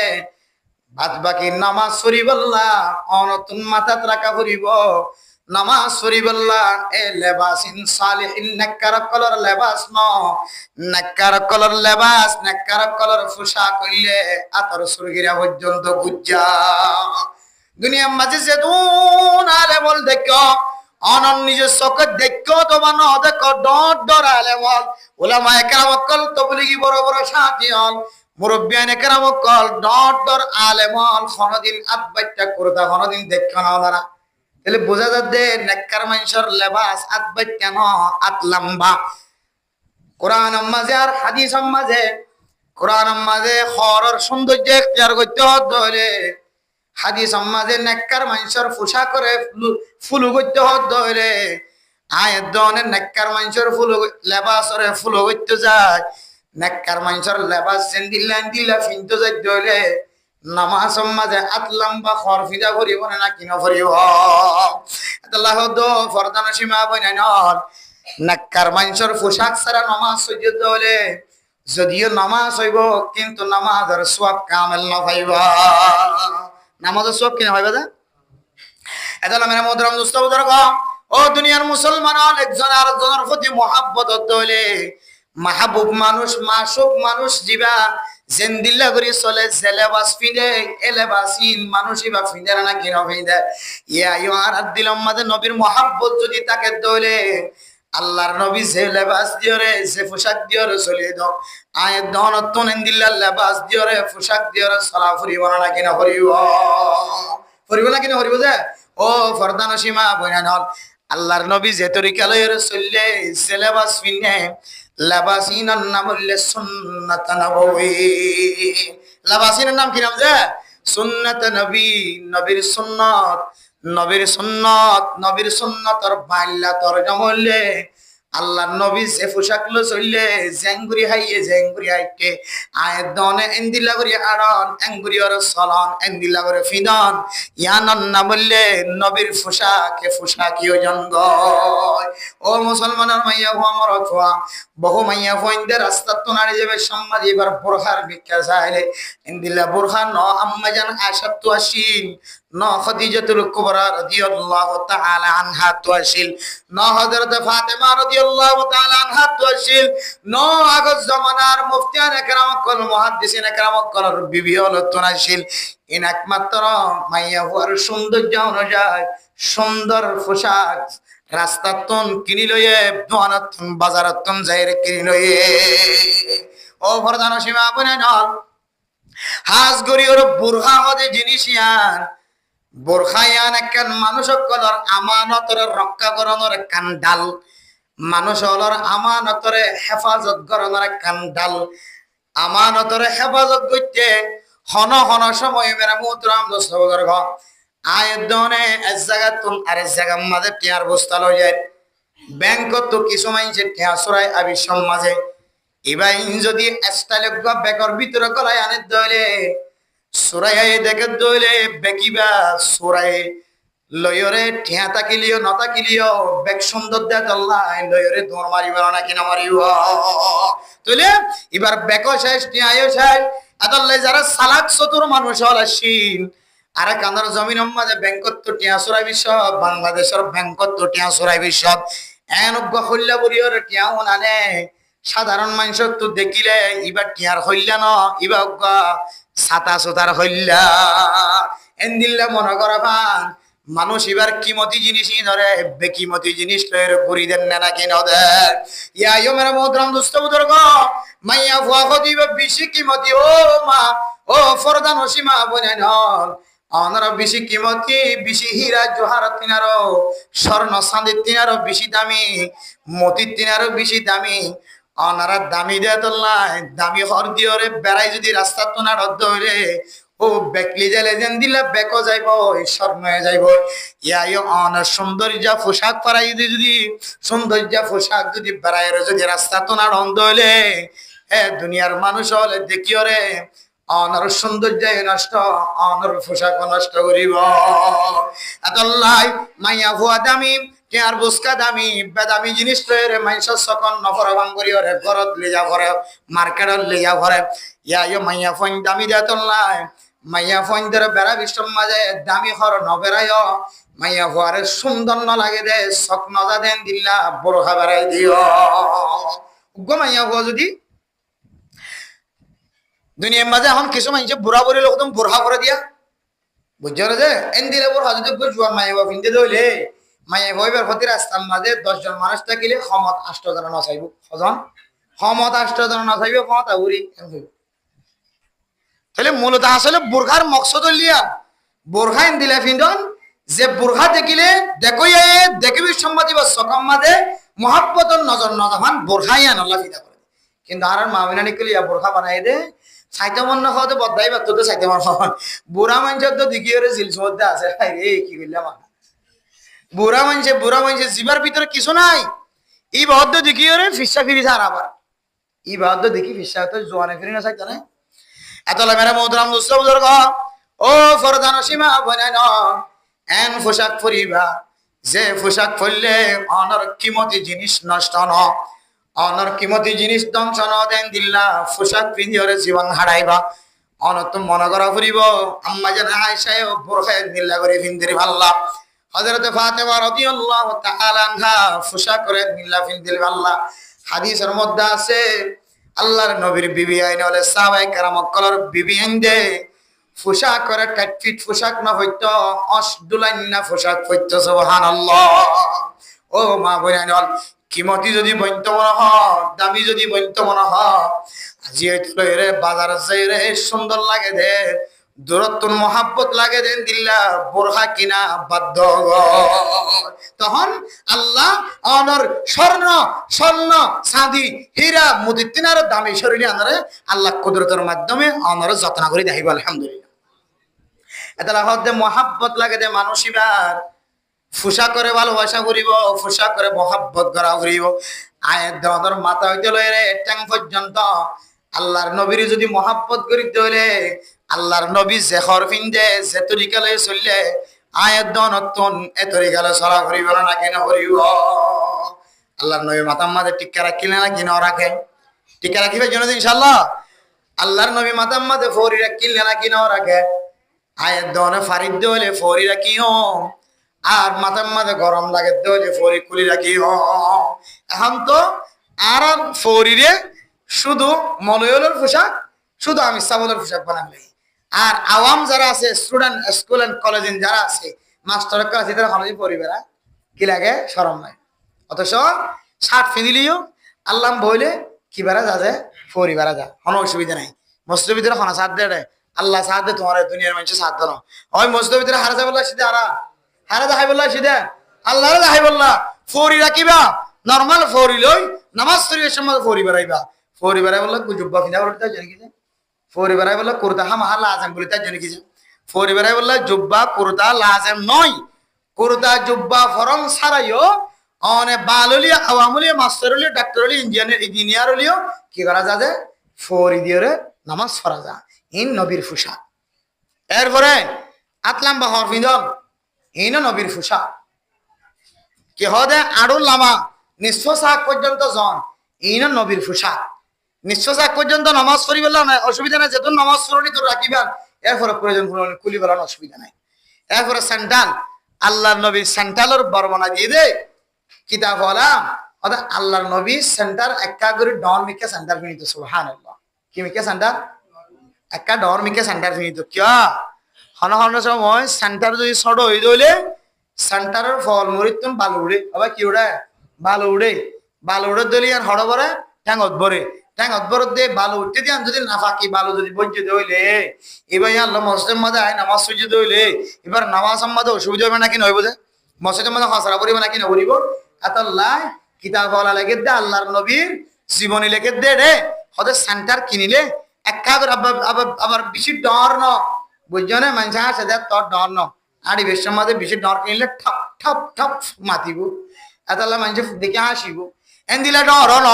বাদ বাকি নামাজ শরীফল্লাহ অনতুন মাথাত রাখা ফুরিব নামাজ শরীফল্লাহ এ লেবাসিন সালিহিন নেককার কলর লেবাস ন নেককার কলর লেবাস নেককার কলর পোশাক কইলে আতর সুরগিরা পর্যন্ত গুজ্জা দুনিয়ার মাঝে যে দুন আলে বল দেখো অনন নিজের চোখে দেখো তোমার ন দেখো ডট ডরালে বল ওলামায়ে কেরাম কল তবলিগি বড় বড় সাথী হল মুরব্বিয়ানে কেরাম কল ডট ডর আলেম হল কোনদিন আদবাইটা করতা কোনদিন দেখো না ওনারা তাহলে বোঝা যাচ্ছে নেককার মানুষের লেবাস আদবাইটা ন আত লম্বা কোরআন মাঝে আর হাদিস মাঝে কোরআন মাঝে খরর সৌন্দর্য এখতিয়ার করতে হলে হাদিস মাঝে নেককার মানুষের পোশাক করে ফুলু করতে হলে আয়ের দনের নেককার মানুষের ফুল লেবাসরে ফুল করতে যায় নেককার মানুষের লেবাস যেন দিল্লা ফিনতে যাইতে হইলে নামাজ মাঝে আত লম্বা খর ফিদা করিব না কিনা করিব আল্লাহ দো ফরদান সীমা বইনাই নন নেককার মানুষের পোশাক ছাড়া নামাজ সইতে হলে যদিও নামাজ হইব কিন্তু নামাজের সওয়াব কামেল না পাইবা নামাজের সওয়াব কিনা পাইবা দা এটা মেরা মোহতারাম দোস্ত বুজুর্গ ও দুনিয়ার মুসলমান একজন আরেকজনের প্রতি মহাব্বত হইলে মাহবুব মানুষ মাসুক মানুষ জিবা জেন্দিল্লা করে চলে জেলেবাস ফিদে এলেবাসিন মানুষই বা ফিদে না কিনা ফিদে ইয়া ইউআর দিলম মাঝে নবীর মহাব্বত যদি তাকে দইলে আল্লাহর নবী যে লেবাস দিয়রে যে পোশাক দিয়রে চলে দাও আয়ের দনত নেন্দিল্লা লেবাস দিয়রে পোশাক দিয়রে চলা ফুরিব না কিনা ফুরিব না কিনা ফুরিব যে ও ফরদান সীমা বইনা নল আল্লাহর নবী যে তরিকা লয়ের চললে যে লেবাস ফিনে লাবাসিনার নাম হইলে সুন্নাত নববী লাবাসিনের নাম কি নাম যে সুন্নাত নবী নবীর সুন্নতর বাইলা তরজমা হইলে আল্লাহ নবী যে পোশাক লো চললে জেঙ্গুরি হাইয়ে জেঙ্গুরি হাইকে আয় দনে এন্দিলা করি আড়ন এঙ্গুরি ওর সলন এন্দিলা করে ফিদন ইয়ানন না বললে নবীর পোশাকে পোশাকিও জঙ্গ ও মুসলমানের মাইয়া হো আমার অথবা বহু মাইয়া হইন্দে রাস্তা তো নাড়ি যাবে সম্মাদি এবার বোরখার ভিক্ষা চাইলে এন্দিলা বোরখা ন আম্মা জান আশাত তো আসিল ন খদিজাতুল কুবরা রাদিয়াল্লাহু তাআলা আনহা তো আসিল ন হযরত ফাতেমা রাদিয়াল্লাহু তাআলা আনহা তো আসিল ন আগত জামানার মুফতিয়ান একরাম কল মুহাদ্দিসিন একরাম কল বিবি হল তো আসিল ইন একমাত্র মাইয়া হওয়ার সৌন্দর্য অনুযায়ী সুন্দর পোশাক রাস্তাতন কিনি লয়ে দোয়ানাতন বাজারাতন যাইরে কিনি লয়ে ও ভরদান সীমা বনে নল হাজ গরি ওর বুরহা হদে জিনিসিয়ান বোরখায়ান একখান মানুষ কলর আমানতর রক্ষা করণর একখান ডাল মানুষ হলর আমানতরে হেফাজত করণর একখান ডাল আমানতরে হেফাজত করতে হন হন সময় মেরা মুতরাম দোস্তবগর ঘ আয়ের দনে এক জায়গা তুন আর এক জায়গার মাঝে টিয়ার বস্তা লই যায় ব্যাংক তো কিছু মাইছে টিয়া সরাই আবি সমাজে এবার যদি স্টাইলজ্ঞ বেকর ভিতরে গলায় আনে দলে সুরাই দেখে দইলে বেকিবা সুরাই লয়রে ঠিয়া তাকিলিও নতাকিলিও বেক সুন্দর দে দল্লাই লয়রে দৌড় মারিব নাকি না মারিব তুলে এবার বেকো শেষ টিয়াও শেষ আদল্লে যারা সালাক চতুর মানুষ হল আসিন আর কানার জমিন মাঝে ব্যাংকত তো টিয়া সুরাই বিশ্ব বাংলাদেশের ব্যাংকত তো টিয়া সুরাই বিশ্ব এন হল্লা বুড়িওর টিয়াও নানে সাধারণ মানুষ তো দেখিলে ইবার টিয়ার হইলা ন ইবা ছাতা সুতার হইলা এন্দিল্লা মনে করা ভান মানুষ এবার কিমতি জিনিসই ধরে বেকিমতি জিনিস লয়ের ঘুরি দেন না নাকি নদের ইয়া মেরা মোদরাম দুষ্ট বুজুর্গ মাইয়া ফুয়া খদিবা বেশি কিমতি ও মা ও ফরদান সীমা বনে নল অনার বেশি কিমতি বেশি হীরা জোহারত তিনারও স্বর্ণ চাঁদির তিনারও বেশি দামি মতির তিনারও বেশি দামি অনারা দামি দেয় তোল্লাই দামি হর দিওরে বেড়াই যদি রাস্তা তো না রদ্দ হইলে ও বেকলি জেলে যেন দিলে বেকো যাইব স্বর্ণ হয়ে যাইব ইয়াই অনার সৌন্দর্য পোশাক পরাই যদি সৌন্দর্য পোশাক যদি বেড়াই যদি রাস্তা তো না রন্দ হইলে হ্যাঁ দুনিয়ার মানুষ হলে দেখিও রে অনার সৌন্দর্য নষ্ট অনার পোশাক নষ্ট করিব আল্লাহ মাইয়া ভুয়া দামি কেয়ার বুসকা দামি বেদামি জিনিস লয়ে মাইস সকন নফর ভাঙ্গরি ওরে ঘরত লিয়া ভরে মার্কেটত লিয়া ভরে ইয়া মাইয়া ফোন দামি দেয় তোলাই মাইয়া ফোন ধরে বেড়া বিশ্ব মাঝে দামি হর নবেরায় মাইয়া ভুয়ারে সুন্দর ন লাগে দে শখ নজা দেন দিল্লা বোরখা বেড়াই দিও গো মাইয়া ভুয়া যদি দুনিয়ার মাঝে এখন কিছু মাইছে বুড়া বুড়ি লোক তুমি বোরখা করে দিয়া বুঝছো যে এন দিলে বোরখা যদি জোয়ান মাইয়া ভুয়া ফিনতে দইলে মাইয়া ভইবার প্রতি রাস্তার মাঝে 10 জন মানুষ থাকিলে ক্ষমত 8 জন নচাইব হজন ক্ষমত 8 জন নচাইব ক্ষমত উড়ি তাহলে মূলত আসলে বোরখার মকসদ লিয়া বোরখা দিলে ফিন্দন যে বোরখা দেখিলে দেখই দেখিবি সম্মতি বা সকম মাঝে মহাব্বতর নজর নজমান বোরখাই আনলা ফিদা করে কিন্তু আর মামিনা নিকলি বোরখা বানাই দে সাইতে মন না খাওয়াতে বদাই বা তো সাইতে মন খাওয়ান বুড়া মানুষের তো দেখি ওরে জিলস মধ্যে আছে রে কি করলাম বুড়া মানুষে জীবার ভিতরে কিছু নাই এই বদ্ধ দেখি ওরে ফিসা ফিরি থার আবার এই বদ্ধ দেখি ফিসা তো জোয়ানে ফিরি না চাইতে না এতলা মেরা মোদরাম দুষ্ট বুজুর্গ ও ফরদান সীমা বনে ন এন পোশাক পরিবা যে পোশাক পরলে অনর কিমতি জিনিস নষ্ট ন অনর কিমতি জিনিস ধ্বংস ন দেন দিল্লা পোশাক পিঁধিওরে জীবন হারাইবা অনত মনে করা ফুরিব আম্মা যেন আয়সায় বোরখায় দিল্লা করে ফিন্দির ভাল্লা হযরত ফাতেমা রাদিয়াল্লাহু তাআলা আনহা পোশাক করে দিল্লা ফিন্দির ভাল্লা হাদিসের মধ্যে আছে আল্লাহর নবীর বিবি আইনে হলে সাহাবায়ে কেরাম কলর বিবি আইন্দে পোশাক করে টাইট পোশাক না হইতো অসদুলাইন না পোশাক হইতো সুবহানাল্লাহ ও মা বইনাইন কিমতি যদি বইন্ত মনে হ দামি যদি বইন্ত মনে হ আজি হইতো রে বাজার যাই রে সুন্দর লাগে দে দূরত্ব মহাব্বত লাগে দেন দিল্লা বোরখা কিনা বাধ্য তখন আল্লাহ অনর স্বর্ণ চাঁদি হীরা মুদি তিনার দামি শরীরে আনরে আল্লাহ কুদরতের মাধ্যমে অনর যত্ন করে দেখাইব আলহামদুলিল্লাহ এটা হতে মহাব্বত লাগে দে মানুষ এবার ফুসা করে ভালোবাসা করিব, ফুসা করে মহাব্বত করা করিব। আয়ের দেওয়ার মাথা হইতে লইরে ট্যাং পর্যন্ত আল্লাহর নবীর যদি মহাব্বত করিতে হইলে আল্লাহর নবী যে হরফিন্দে যে তরিকালে চললে আয়ের দনতন এ তরিকালে চলা করিব না কেন করিব। আল্লাহর নবী মাথার মাঝে টিকা রাখিলে না কিনা রাখে? টিকা রাখিবে জন্য ইনশাআল্লাহ। আল্লাহর নবী মাথার মাঝে ফরি রাখিলে না কিনা রাখে? আয়ের দনে ফারিদ হইলে ফরি রাখিও, আর মাথার মাঝে গরম লাগে যে ফরি খুলি রাখিও। এখন তো আর ফরিরে শুধু মলয়লের পোশাক, শুধু আমি সাবলের পোশাক বানাবি। আর আওয়াম যারা আছে, স্টুডেন্ট স্কুল এন্ড কলেজিন যারা আছে, মাস্টারের কাছে তারা হলজি পরিবেরা কি লাগে শরম নাই। অথচ শার্ট ফিনিলিও আল্লাহ বইলে কি বেড়া যা যায় ফরি বেড়া যা, কোনো অসুবিধা নাই। মসজিদের ভিতরে খানা সাথ দে, আল্লাহ সাথ দে, তোমার দুনিয়ার মানুষের সাথ দাও। ওই মসজিদের ভিতরে হারা যায় বললা সিধে হারা যাহাই বললা সিধে আল্লাহ যাহাই বললা ফরি রাখিবা, নর্মাল ফরি লই নামাজ শরীফের সময় ফরি বেড়াইবা। ফরি বেড়াই বললা জুব্বা ফিনা বলে তাই জানি কিছে, ফরি বেড়াই বললা কুর্তা হামাহা লাজেম বলে তাই জানি কিছে। ফরি বেড়াই বললা জুব্বা কুর্তা লাজেম নয়, কুর্তা জুব্বা ফরং ছাড়াইও অনে বাললিয়া আওয়ামলিয়া মাস্টারলিয়া ডাক্তারলিয়া ইঞ্জিনিয়ার হলিও কি করা যা যে ফরি দিয়ে নামাজ পড়া যা। ইন নবীর ফুসা। এরপরে আতলাম বা হরফিন্দন ইন নবীর ফুসা কি হদে আড়ুল লামা নিঃস্ব শাক পর্যন্ত জন ইন নবীর ফুসা। নিঃস্ব শাক পর্যন্ত নামাজ পড়ি বললাম না অসুবিধা নাই, যেহেতু নামাজ পড়ি তো রাখিবেন, এরপরে প্রয়োজন খুলি বলার অসুবিধা নাই। এরপরে সেন্টাল আল্লাহর নবীর সেন্টালের বর্ণনা দিয়ে দে কিতাব হলাম অর্থাৎ আল্লাহর নবী সেন্টার একা করে ডন মিকে সেন্টার ফিনিত। সুবহানাল্লাহ। কি মিকে সেন্টার? একা ডর মিকে সেন্টার ফিনিত। কিয়া হন হন সময় সেন্টার যদি ছোট হয়ে দইলে সেন্টারের ফল মরিত তুমি বালু উড়ে আবার কি উড়ে বালু উড়ে, বালু উড়ে দিলে আর হড় ভরে ট্যাঙ্গত ভরে, ট্যাঙ্গত ভরে দিয়ে বালু উঠতে দিয়ে যদি না ফাঁকি বালু যদি বঞ্চিত হইলে এবার আল্লাহ মসজিদের মাঝে আয় নামাজ সুজিত হইলে এবার নামাজ মাঝে অসুবিধা হবে নাকি নইব যে মসজিদের মাঝে হসরা পড়িব নাকি নবরিব। এতল্লাহ কিতাব বলা লেগে দে আল্লাহর নবীর জীবনী লেগে দে রে হতে সেন্টার কিনিলে একা করে আবার বেশি ডর ন বুঝছো না মানুষ আছে যে তোর ডর ন আড়ি বেশের মাঝে বেশি ডর কিনলে ঠপ ঠপ ঠপ মাতিব। এতল্লাহ মানুষ দেখে হাসিব এন দিলে ডর ন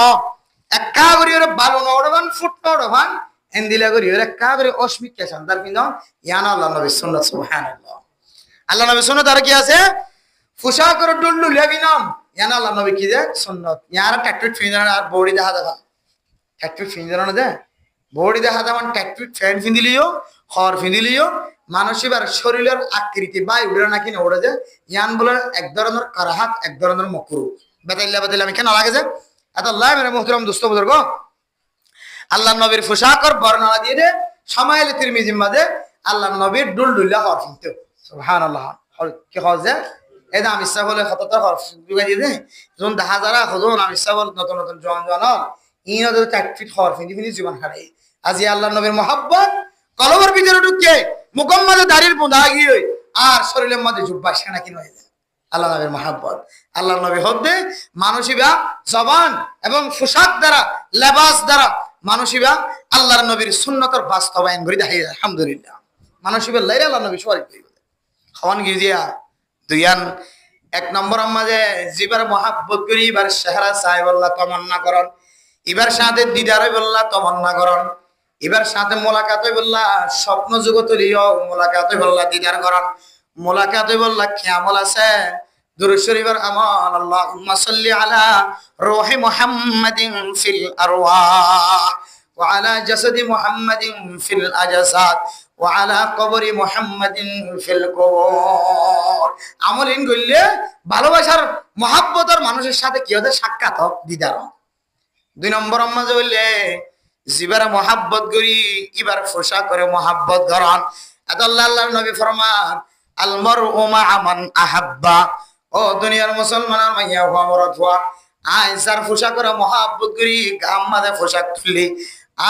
একা করি ওরা বালু নড়বান ফুট নড়বান এন দিলে করি ওরা একা করে অস্মিক কে সেন্টার কিন ইয়ান আল্লাহ নবী সুন্নাত। সুবহানাল্লাহ। আল্লাহ নবী সুন্নাত আর কি আছে ফুসা করে ডুল্লু লেবি নাম ইয়ান আল্লাহ নবী কি দে সুন্নাত। ইয়ার ট্যাক্টর ফিন্দার আর বডি দেখা দেখা ট্যাক্টর ফিন্দার না দে বডি দেখা দেখা ট্যাক্টর ফ্যান ফিন্দিলিও খড় ফিন্দিলিও মানসিবার শরীরের আকৃতি বাই উড়ে নাকি না উড়ে যে ইয়ান বলে এক ধরনের কারাহাত এক ধরনের মকরু বেতাইলে আমি কেন লাগে যে এত আল্লাহ মেরে মুহতারাম দোস্ত বুজুর্গ আল্লাহ নবীর পোশাকর বর্ণনা দিয়ে দে সামাইল তিরমিজি মাঝে আল্লাহ নবীর ডুলডুল্লা হর ফিনতে। সুবহানাল্লাহ। কি হয় যে এটা আমি ইচ্ছা বলে হঠাৎ হর দুগাই দিয়ে দে যখন দেখা যারা হজন আমি ইচ্ছা বল নতুন নতুন জন জন ইন চার ফিট হর ফিনি ফিনি জীবন হারাই আজি আল্লাহ নবীর মহাব্বত কলমের ভিতরে ঢুকে মুখের মাঝে দাড়ির বোঁধা গিয়ে আর শরীরের মধ্যে জুব্বা সেনা কিনে হয়ে যায় আল্লাহ নবীর মহাব্বত। আল্লাহ নবী হদ্দে মানসিবা জবান এবং পোশাক দ্বারা লেবাস দ্বারা মানসিবা আল্লাহর নবীর সুন্নতর বাস্তবায়ন করে দেখাই। আলহামদুলিল্লাহ। মানসিবের লাইরে আল্লাহ নবী সবাই খাওয়ান গিয়ে দিয়া দুইয়ান এক নম্বর মাঝে জিবার মহাব্বত করি এবার চেহারা চাই বললা তমন্না করন, এবার সাথে দিদারে বললা তমন্না করন, এবার সাথে মোলাকাত বললা স্বপ্ন জগত লিও মোলাকাত বললা দিদার করন, মোলাকাত বললা খেয়ামল আছে দুরূদ শরীফের আমল আল্লাহুম্মা সাল্লি আলা রূহি মুহাম্মাদিন ফিল আরওয়াহ ওয়া আলা জাসাদি মুহাম্মাদিন ফিল আজসাদ ওয়া আলা কবরি মুহাম্মাদিন ফিল কুবুর। আমল ইন করলে ভালোবাসার মহাব্বতের মানুষের সাথে কি হতে সাক্ষাৎ হোক দিদার। দুই নম্বর মাঝে বললে জিবার মহাব্বত করি এবার ফোসা করে মহাব্বত ধরন। এত আল্লাহর নবী ফরমান আল মারউ মা'a মান আহাব্বা। ও দুনিয়ার মুসলমানের মাইয়া হওয়া মরদ হওয়া আই যার ফোসা করে মহাব্বত করি গাম মাঝে পোশাক তুললি,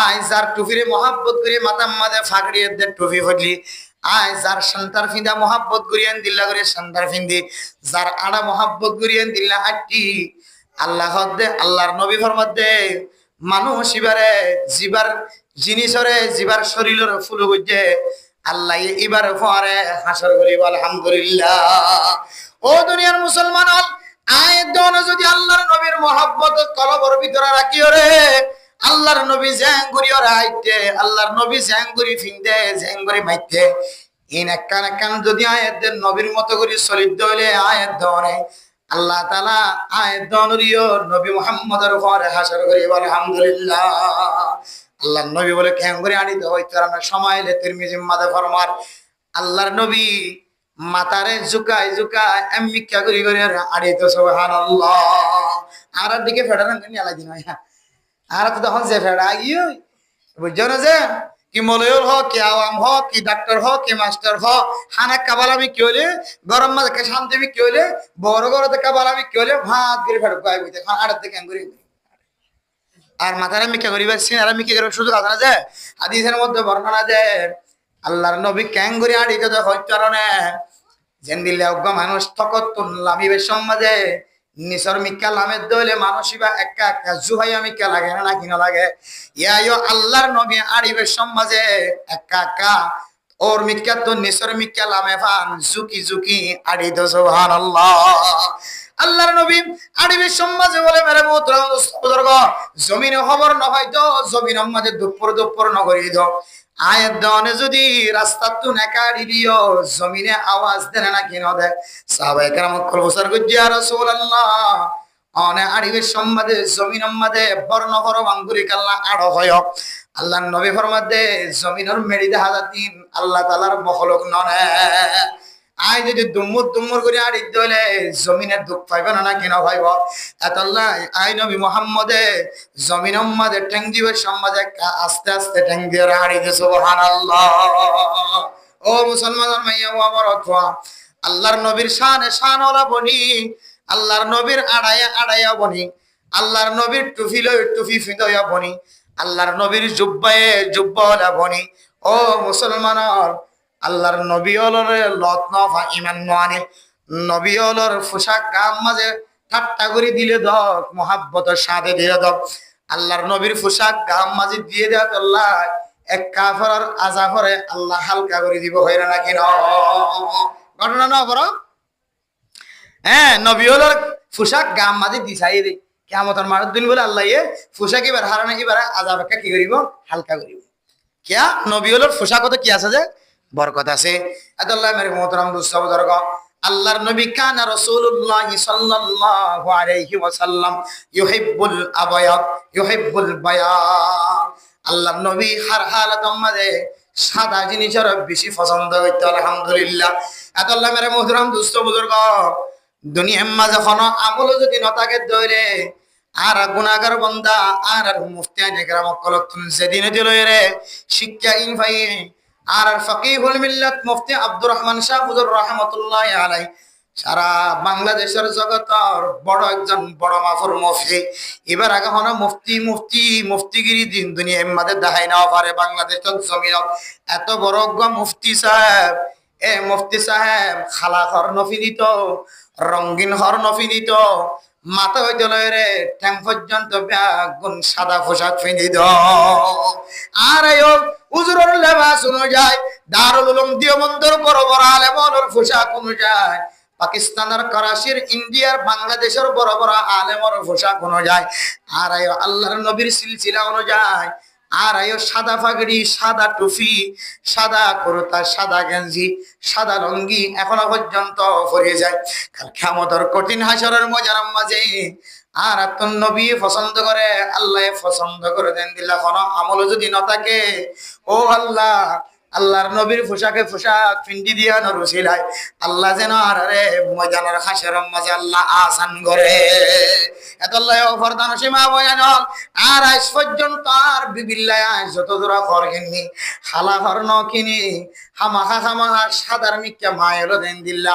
আই যার টুপিরে মহাব্বত করি মাথার মাঝে ফাঁকড়িয়ে দে টুপি ফটলি, আই যার সন্তার ফিন্দা মহাব্বত করিয়েন দিল্লা করে সন্তার ফিন্দি, যার আড়া মহাব্বত করিয়েন দিল্লা আটটি। আল্লাহ দে আল্লাহর নবী ফরমাত দে মানুষ এবারে জিবার জিনিসরে জিবার শরীরের ফুল বুঝে আল্লাহ এবার পরে হাসর করিব। আলহামদুলিল্লাহ। ও দুনিয়ার মুসলমান হল, আয়াত দন যদি আল্লাহর নবীর মহব্বত কলবের ভিতরে রাখিও রে, আল্লাহর নবী জেঙ্গুরি ওরা আইতে, আল্লাহর নবী জেঙ্গুরি ফিনতে, জেঙ্গুরি মাইতে, ইন একখান একখান যদি আয়াতের নবীর মতো করে চলিত হইলে আয়াত দনে আল্লাহ তাআলা আয়াত দনরিও নবী মুহাম্মদের উপরে হাসর করি বলে আলহামদুলিল্লাহ। আল্লাহর নবী বলে কেন করে আনিতে হইতো না সময় লে তিরমিজি মাদে ফরমার আল্লাহর নবী মাতারে ঝুকায় ঝুকায় এমনি কে করি করে আনিতো সুবহানাল্লাহ। আর দিকে ফেডারান নিয়ে আলাই দিন আর তো তখন যে ফেডা গিয়ে বুঝছো না যে কি মলয়র হোক কি আওয়াম হোক কি ডাক্তার হোক কি মাস্টার হোক হানা কাবালামি কি হলে গরম মাঝে শান্তি কি হলে বড় বড় কাবালামি কি হলে ভাত করে ফেরত গায়ে বুঝতে আর দিকে করি আর মাথার মিকা করি সিনারা মিকা করে সুযোগ আছে না যে হাদিসের মধ্যে বর্ণনা যে আল্লাহর নবী ক্যাং করে আড়ি তো হইতো কারণে যেন দিলে অজ্ঞ মানুষ তকতুন লামিবের সমাজে নিসর মিকা লামের দলে মানুষিবা একা একা জুহাইয়া মিকা লাগে না কি না লাগে ইয়া আল্লাহর নবী আড়িবের সমাজে একা একা ওর মিকা তো নিসর মিকা লামে ফান জুকি জুকি আড়ি তো সুবহানাল্লাহ। আল্লাহর নবী আড়িবের সমাজে বলে মেরে মোহতরম বুজুর্গ জমিনে খবর না হয়তো জমিনের মাঝে দুপুর দুপুর নগরী দাও আয়াত দনে যদি রাস্তা তু নাকাড়ি দিও জমিনে আওয়াজ দেন না কেন দেয় সাহাবায়ে কেরাম কল বসর গুজিয়া রাসূলুল্লাহ অনে আড়িবের সমাজে জমিনের মাঝে বর্ণ হর বাঙ্গুরি কাল্লা আড় হয় আল্লাহর নবী ফরমাতে জমিনের মেড়ি দেখা দিন আল্লাহ তাআলার মখলুক ননে আই যদি দুমুর দুমুর করে আড়ি দলে জমিনের দুঃখ পাইবে না কেন ভাইব এতল্লাহ আই নবী মুহাম্মদে জমিনের মাঝে ঠ্যাং দিবে সমাজে আস্তে আস্তে ঠ্যাং দিয়ে আড়ি দিয়ে সুবহানাল্লাহ। ও মুসলমান মাইয়া ও আমার অথবা আল্লাহর নবীর শানে শান ওলা বনি আল্লাহর নবীর আড়াইয়া আড়াইয়া বনি আল্লাহর নবীর টুফি লই টুফি ফিদয়া বনি আল্লাহর নবীর জুব্বায়ে জুব্বা ওলা বনি। ও মুসলমান আল্লাহর নবী হলর লতনফা ইমান নোয়ানি নবী হলর পোশাক গাম মাঝে ঠাট্টা করে দিলে দক মোহাব্বতের সাথে দিয়ে দক আল্লাহর নবীর পোশাক গাম মাঝে দিয়ে দেওয়া আল্লাহ এক কাফের আযাবরে আল্লাহ হালকা করে দিব হইরা নাকি না ঘটনা না বড় হ্যাঁ নবী হলর পোশাক গাম মাঝে দিছাই দে কিয়ামতের মাঠের দিন বলে আল্লাহ এ পোশাক এবার হারানো এবার আযাব কি করিব হালকা করিব কিয়া নবী হলর পোশাক কত কি আছে যে বরকত আছে। আল্লাহ মেরে মোহতরম দুস্তাব দরগ আল্লাহর নবী কানা রাসূলুল্লাহ সাল্লাল্লাহু আলাইহি ওয়াসাল্লাম ইউহিব্বুল আবায়াদ ইউহিব্বুল বায়াদ আল্লাহর নবী হার হালাতের মাঝে সাদা জিনিসের বেশি পছন্দ করতে আলহামদুলিল্লাহ। আল্লাহ মেরে মোহতরম দুস্তাব বুজুর্গ দুনিয়ার মাঝে কোনো আমল যদি নতাকে দইরে আর গুনাহগার বান্দা আর মুফতি আইনে কেরাম কলতুন যেদিনে দিলরে রে শিক্ষা ইন ভাই আর ফকিহুল মিল্লাত মুফতি আব্দুর রহমান শাহ হুজুর রাহমাতুল্লাহি আলাইহি সারা বাংলাদেশের জগতের বড় একজন বড় মাফুর মুফতি এবার আগে হন মুফতিগিরি দিন দুনিয়ার মধ্যে দেখাই না পারে বাংলাদেশের জমিন এত বড় মুফতি সাহেব এ মুফতি সাহেব খালা ঘর নফিনিত রঙিন ঘর নফিনিত মাথা হইতে লয় রে ঠ্যাং পর্যন্ত গুণ সাদা পোশাক পিঁধি দ আর হুজুরের লেবাস অনুযায়ী দারুল উলুম দেওবন্দের বড় বড় আলেমর পোশাক অনুযায়ী পাকিস্তানের করাচির ইন্ডিয়ার বাংলাদেশের বড় বড় আলেমর পোশাক অনুযায়ী আর আল্লাহর নবীর সিলসিলা অনুযায়ী আর সাদা পাগড়ি সাদা টুপি সাদা কুর্তা সাদা গেঞ্জি সাদা লুঙ্গি এখনো পর্যন্ত পরে যায় কাল কিয়ামতের কঠিন হাসরের ময়দানের মাঝে আর আত্মন নবী পছন্দ করে আল্লাহ পছন্দ করে দেন দিল্লা কোনো আমল যদি না থাকে ও আল্লাহ আল্লাহর নবীর পোশাকে পোশাক পিন্ডি দিয়া নরুছিলাই আল্লাহ যেন আরে ময়দানের হাসরের মাঝে আল্লাহ আসান করে এতল্লাহ ফরদান সীমা বয়ান আর আজ পর্যন্ত আর বিবিল্লাহ যত দূরা ঘর কিনি হালা ঘর ন কিনি হামাহা সাদার মিক্কা মায়েলো দেন দিল্লা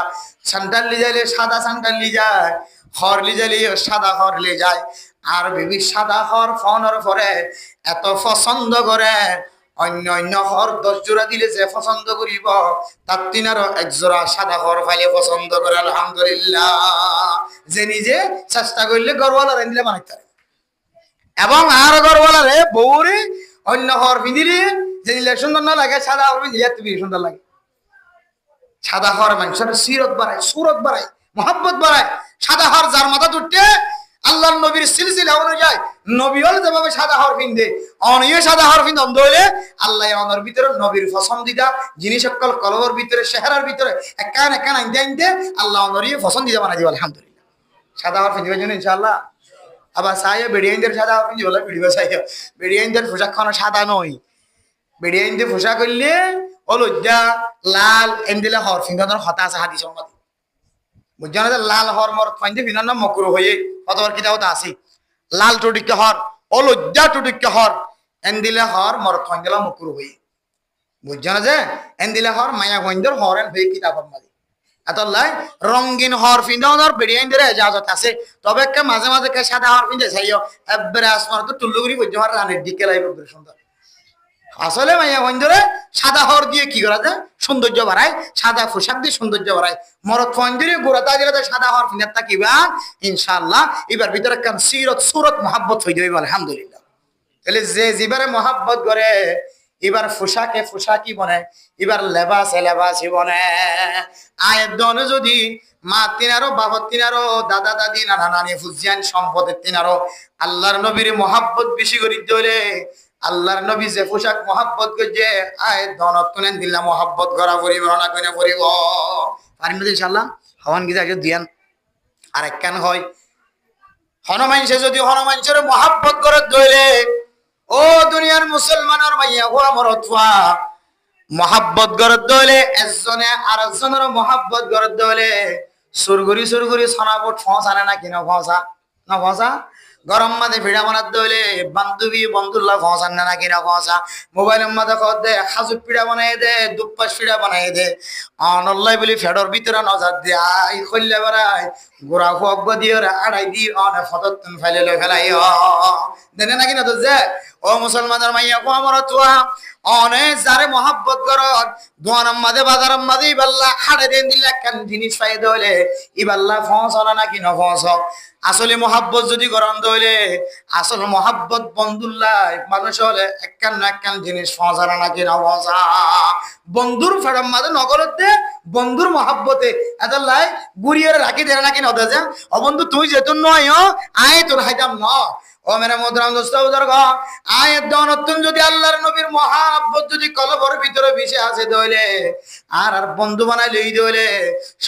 সান্টাল লি যাইলে সাদা সান্টাল লি যায় ঘর লি যাইলে সাদা ঘর লি যায় আর বিবি সাদা ঘর ফোনের পরে এত পছন্দ করে অন্য অন্য হর 10 জোড়া দিলে যে পছন্দ করিব তার তিনারও 1 জোড়া সাদা হর ফাইলে পছন্দ করে আলহামদুলিল্লাহ যে নিজে চেষ্টা করলে গরওয়ালা রেন্দিলে বানাইতে এবং আর গরওয়ালা রে বউরে অন্য হর পিঁধিলে যে নিলে সুন্দর না লাগে সাদা হর পিঁধিলে এত বেশি সুন্দর লাগে সাদা হর মানুষের সিরত বাড়ায় সুরত বাড়ায় মহব্বত বাড়ায়। সাদা হর যার মাথা তুটে আল্লাহর নবীর সিলসিলা অনুযায়ী নবী হল যেভাবে সাদা হর পিনদে অনিয়ে সাদা হর পিন অন্ধ হইলে আল্লাহ অনর ভিতরে নবীর পছন্দিদা জিনিস সকল কলবর ভিতরে চেহারার ভিতরে একান একান আনতে আনতে আল্লাহ অনরিয়ে পছন্দিদা বানাই দিব আলহামদুলিল্লাহ। সাদা হর পিনদিবার জন্য ইনশাআল্লাহ। আবার চাইয়া বেড়িয়াইনদের সাদা হর পিনদি বলে ভিডিও চাইয়া বেড়িয়াইনদের পোশাক খানো সাদা নয়। বেড়িয়াইনদের পোশাক করলে অলজ্জা লাল এন দিলে হর ফিঙ্গানোর হতা আছে হাদিস অনুমাদি বুঝছেন না। লাল হর মর ফাইন্দে ফিনার নাম মকরু হয়ে কতবার কিতাব তো আছে। লাল টুটিকে হর অলজ্জা টুটিকে হর এন দিলে হর মর ফাইন্দেলা মকরু হয়ে বুঝছেন না যে এন দিলে হর মায়া ফাইন্দর হর এন হয়ে কিতাব মাদি এতলাই রঙিন হর ফিন্দানোর বেড়িয়াইনদের এজাজত আছে। তবে মাঝে মাঝে সাদা হর ফিন্দে চাইও এবারে আসমান তো টুল্লুগুড়ি বুঝতে পারে রানের দিকে লাগবে সুন্দর। আসলে মাইয়া বন্ধুরে সাদা হর দিয়ে কি করা যায় সৌন্দর্য বাড়ায়, সাদা পোশাক দিয়ে সৌন্দর্য বাড়ায়। মরদ ফঞ্জুরি গোড়াতা দিলে সাদা হর ফিনার তাকিবা ইনশাআল্লাহ এবার ভিতরে কাম সিরত সুরত মহাব্বত হয়ে যাবে আলহামদুলিল্লাহ। তাহলে যে জীবারে মহাব্বত করে এবার পোশাকে পোশাকি বনে এবার লেবাসে লেবাসি বনে। আয়ের দনে যদি মা তিনারো বাবত তিনারো দাদা দাদি নানা নানি ফুজিয়ান সম্পদের তিনারো আল্লাহর নবীর মহাব্বত বেশি করে দিলে আল্লাহর নবী যে পোশাক মহাব্বত করছে আয় দনত কোনেন দিল্লা মহাব্বত করা পরিব না কোনে পরিব পারিম না ইনশাআল্লাহ। হওয়ান গিয়ে আগে দিয়ান আর একখান হয় হনুমানসে যদি হনুমানসের মহাব্বত করে দইলে ও দুনিয়ার মুসলমানের মাইয়া হো আমার অথবা মহাব্বত করে দইলে একজনে আর একজনের মহাব্বত করে দইলে সুরগুরি সুরগুরি সনাবট ফস আনে না কিনা ফসা না ফসা গরম মাঝে ভিড়া বানাত দইলে বান্ধবী বন্ধুল্লাহ ফসান না কিনা ফসা মোবাইলের মাঝে খত দে হাজুক পিড়া বানাই দে দুপ্পাস পিড়া বানাই দে অনল্লাই বলি ফেডর ভিতরে নজর দিয়ে আই খল্লে বেড়াই গোড়া ফুয়াগ্য দিয়ে আড়াই দি অনে ফতত ফেলে লই ফেলাই দেনে না কিনা তো যে ও মুসলমানের মাইয়া কো আমার তুয়া অনে যারে মহাব্বত করত দোয়ানাম মাঝে বাজারাম মাঝে ইবাল্লা হাড়ে দেন দিলে একখান জিনিস পাই দইলে ইবাল্লা ফস না কিনা ফস। আসলে মহাব্বত যদি গরম দইলে আসল মহাব্বত বন্ধুল্লাহ মানুষ হলে একখান না একখান জিনিস ফসারা না কিনা ফসা। বন্ধুর ফেরাম মাঝে নগরতে বন্ধুর মহাব্বতে এত লাই গুড়িয়ে রাখি দেয় না কিনা যা ও বন্ধু তুই যেতুন নয় আয় তোর হাইতাম ন ও মেরা মোদরাম দোস্ত উদর গ আয়ের দনতুন যদি আল্লাহর নবীর মহাব্বত যদি কলবর ভিতরে মিশে আছে দইলে আর বন্ধু বানাই লই দইলে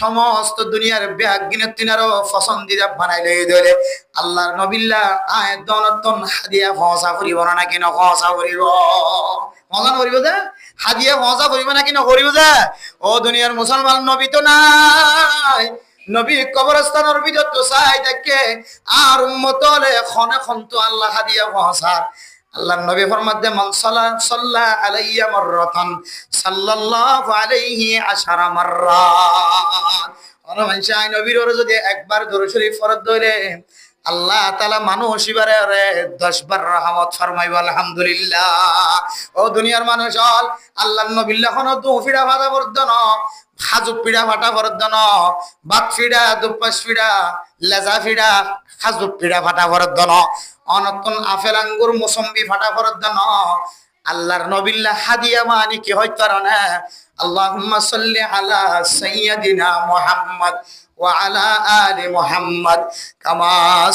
সমস্ত দুনিয়ার ব্যাগিনের তিনারও পছন্দিদা বানাই লই দইলে আল্লাহর নবিল্লা আয়ের দনতুন হাদিয়া ফসা করিব না কিনা ফসা করিব মজা করিব যে হাদিয়া ফসা করিব না কিনা করিব যে ও দুনিয়ার মুসলমান নবী তো নাই নবী কবরস্থানের ভিতর তো চাই দেখে আর উম্মত হলে খনে খন তো আল্লাহ হাদিয়া ফসা। আল্লাহর নবী ফরমাতে মান সাল্লা আলাইয়া মাররাতান সাল্লাল্লাহু আলাইহি আশারা মাররাত। আর মানুষ আই নবীর ওরে যদি একবার দরুদ শরীফ ফরজ ধরে আল্লাহ তাআলা মানুষ ইবারে 10 বার রহমত ফরমাইব আলহামদুলিল্লাহ। ও দুনিয়ার মানুষ হল আল্লাহর নবীর লখন দু ফিড়া ভাদা বর্ধন হাজুক পিড়া ফাটা বর্ধন বাত ফিড়া দুপাস ফিড়া লেজা ফিড়া হাজুক পিড়া ফাটা বর্ধন অনতন আপেল আঙ্গুর মৌসম্বি ফাটা বর্ধন আল্লাহর নবিল্লা হাদিয়া মানি কি হইত না। আল্লাহুম্মা সাল্লি আলা সাইয়্যিদিনা মুহাম্মদ وعلى آل محمد كما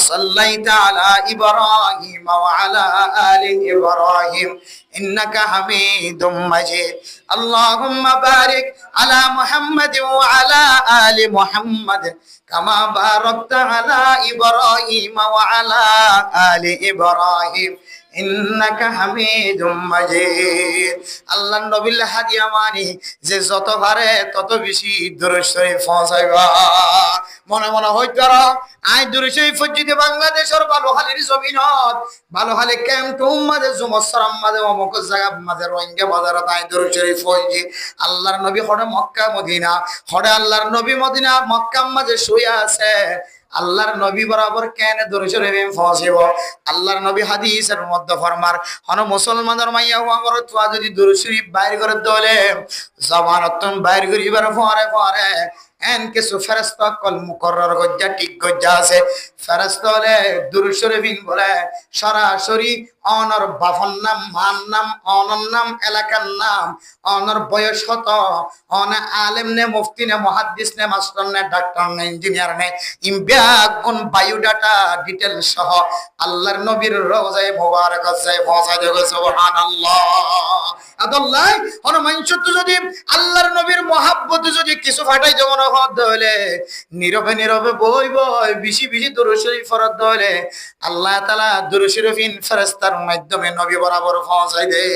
صليت على إبراهيم وعلى آل إبراهيم إنك حميد مجيد اللهم بارك على محمد وعلى آل محمد كما باركت على إبراهيم وعلى آل إبراهيم ইন্নাকা হামিদুম মাজিদ। আল্লাহর নবীর হাদিয়া মানি যে যত পারে তত বেশি দরুদ শরীফ পৌঁছাইবা। মনে মনে হইতো আই দরুদ শরীফ যদি বাংলাদেশের বালুখালীর জমিনত বালুখালী ক্যাম্প মাঝে জুমসরাম মাঝে অমুক জায়গা মাঝে রোহিঙ্গা বাজারত আই দরুদ শরীফ পৌঁছি আল্লাহর নবী হড়ে মক্কা মদিনা হড়ে আল্লাহর নবী মদিনা মক্কা মাঝে শুয়ে আছে আল্লাহর নবী বরাবর কেন দরুদ শরীফ পৌঁছিব। আল্লাহর নবী হাদিসের মধ্যে ফরমার হন মুসলমানের মাইয়া ওয়াঙ্গর তুয়া যদি দরুদ শরীফ বাইর করে দলে জবানত বাইর করিবার পরে পরে এন কিছু ফেরেশতা কল মুকরর গজ্জা ঠিক গজ্জা আছে ফেরেশতা হলে দুরূদ শরীফিন বলে সরাসরি অনর বাফন নাম মান নাম অনর নাম এলাকার নাম অনর বয়স কত অন আলেম নে মুফতি নে মুহাদ্দিস নে মাস্টার নে ডাক্তার নে ইঞ্জিনিয়ার নে ইমবিয়াগুন বায়োডাটা ডিটেইল সহ আল্লাহর নবীর রওজায়ে মুবারক আছে পৌঁছায় দেবে সুবহানাল্লাহ আদাল্লাহ অন মানসুত যদি আল্লাহর নবীর মহব্বত যদি কিছু ফাটাই যেমন হদ হইলে নীরবে নীরবে বই বই বেশি বেশি দুরূদ শরীফ ফরজ হইলে আল্লাহ তাআলা দুরূদ শরীফিন ফেরেশতার মাধ্যমে নবী বরাবর পৌঁছায় দেয়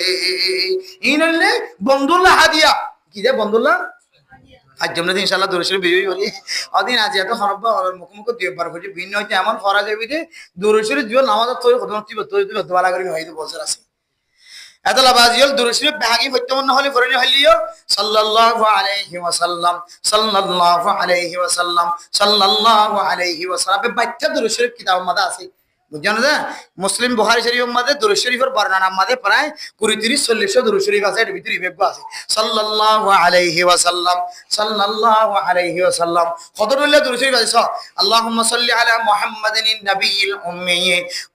ইনলে বন্ধুল্লাহ হাদিয়া কি যে বন্ধুল্লাহ আজ জন্য ইনশাআল্লাহ দুরূদ শরীফ বিবি বলি অদিন আজ এত হরব্বা মুখমুখ দুইবার হইছে ভিন্ন হইতে এমন ফরা যাবে যে দুরূদ শরীফ দিও নামাজ তোর খতম তুই দোয়া লাগি হইতে বছর আছে এতলা বাজিল দুরূদ শরীফ বাকি হইতেমন হলে ফরনি হইলিও সাল্লাল্লাহু আলাইহি ওয়াসাল্লাম সাল্লাল্লাহু আলাইহি ওয়াসাল্লাম সাল্লাল্লাহু আলাইহি ওয়াসাল্লাম বাচ্চা দুরূদ শরীফ কিতাব মাদা আছে বুঝছেন না মুসলিম বুখারী শরীফের মধ্যে দুরূদ শরীফের বর্ণনা মধ্যে প্রায় 20-30-40 দুরূদ শরীফ আছে এর ভিতরে বিভাগ আছে সাল্লাল্লাহু আলাইহি ওয়াসাল্লাম সাল্লাল্লাহু আলাইহি ওয়াসাল্লাম কতগুলো দুরূদ শরীফ আছে আল্লাহুম্মা সাল্লি আলা মুহাম্মাদিন নাবিয়িল উম্মি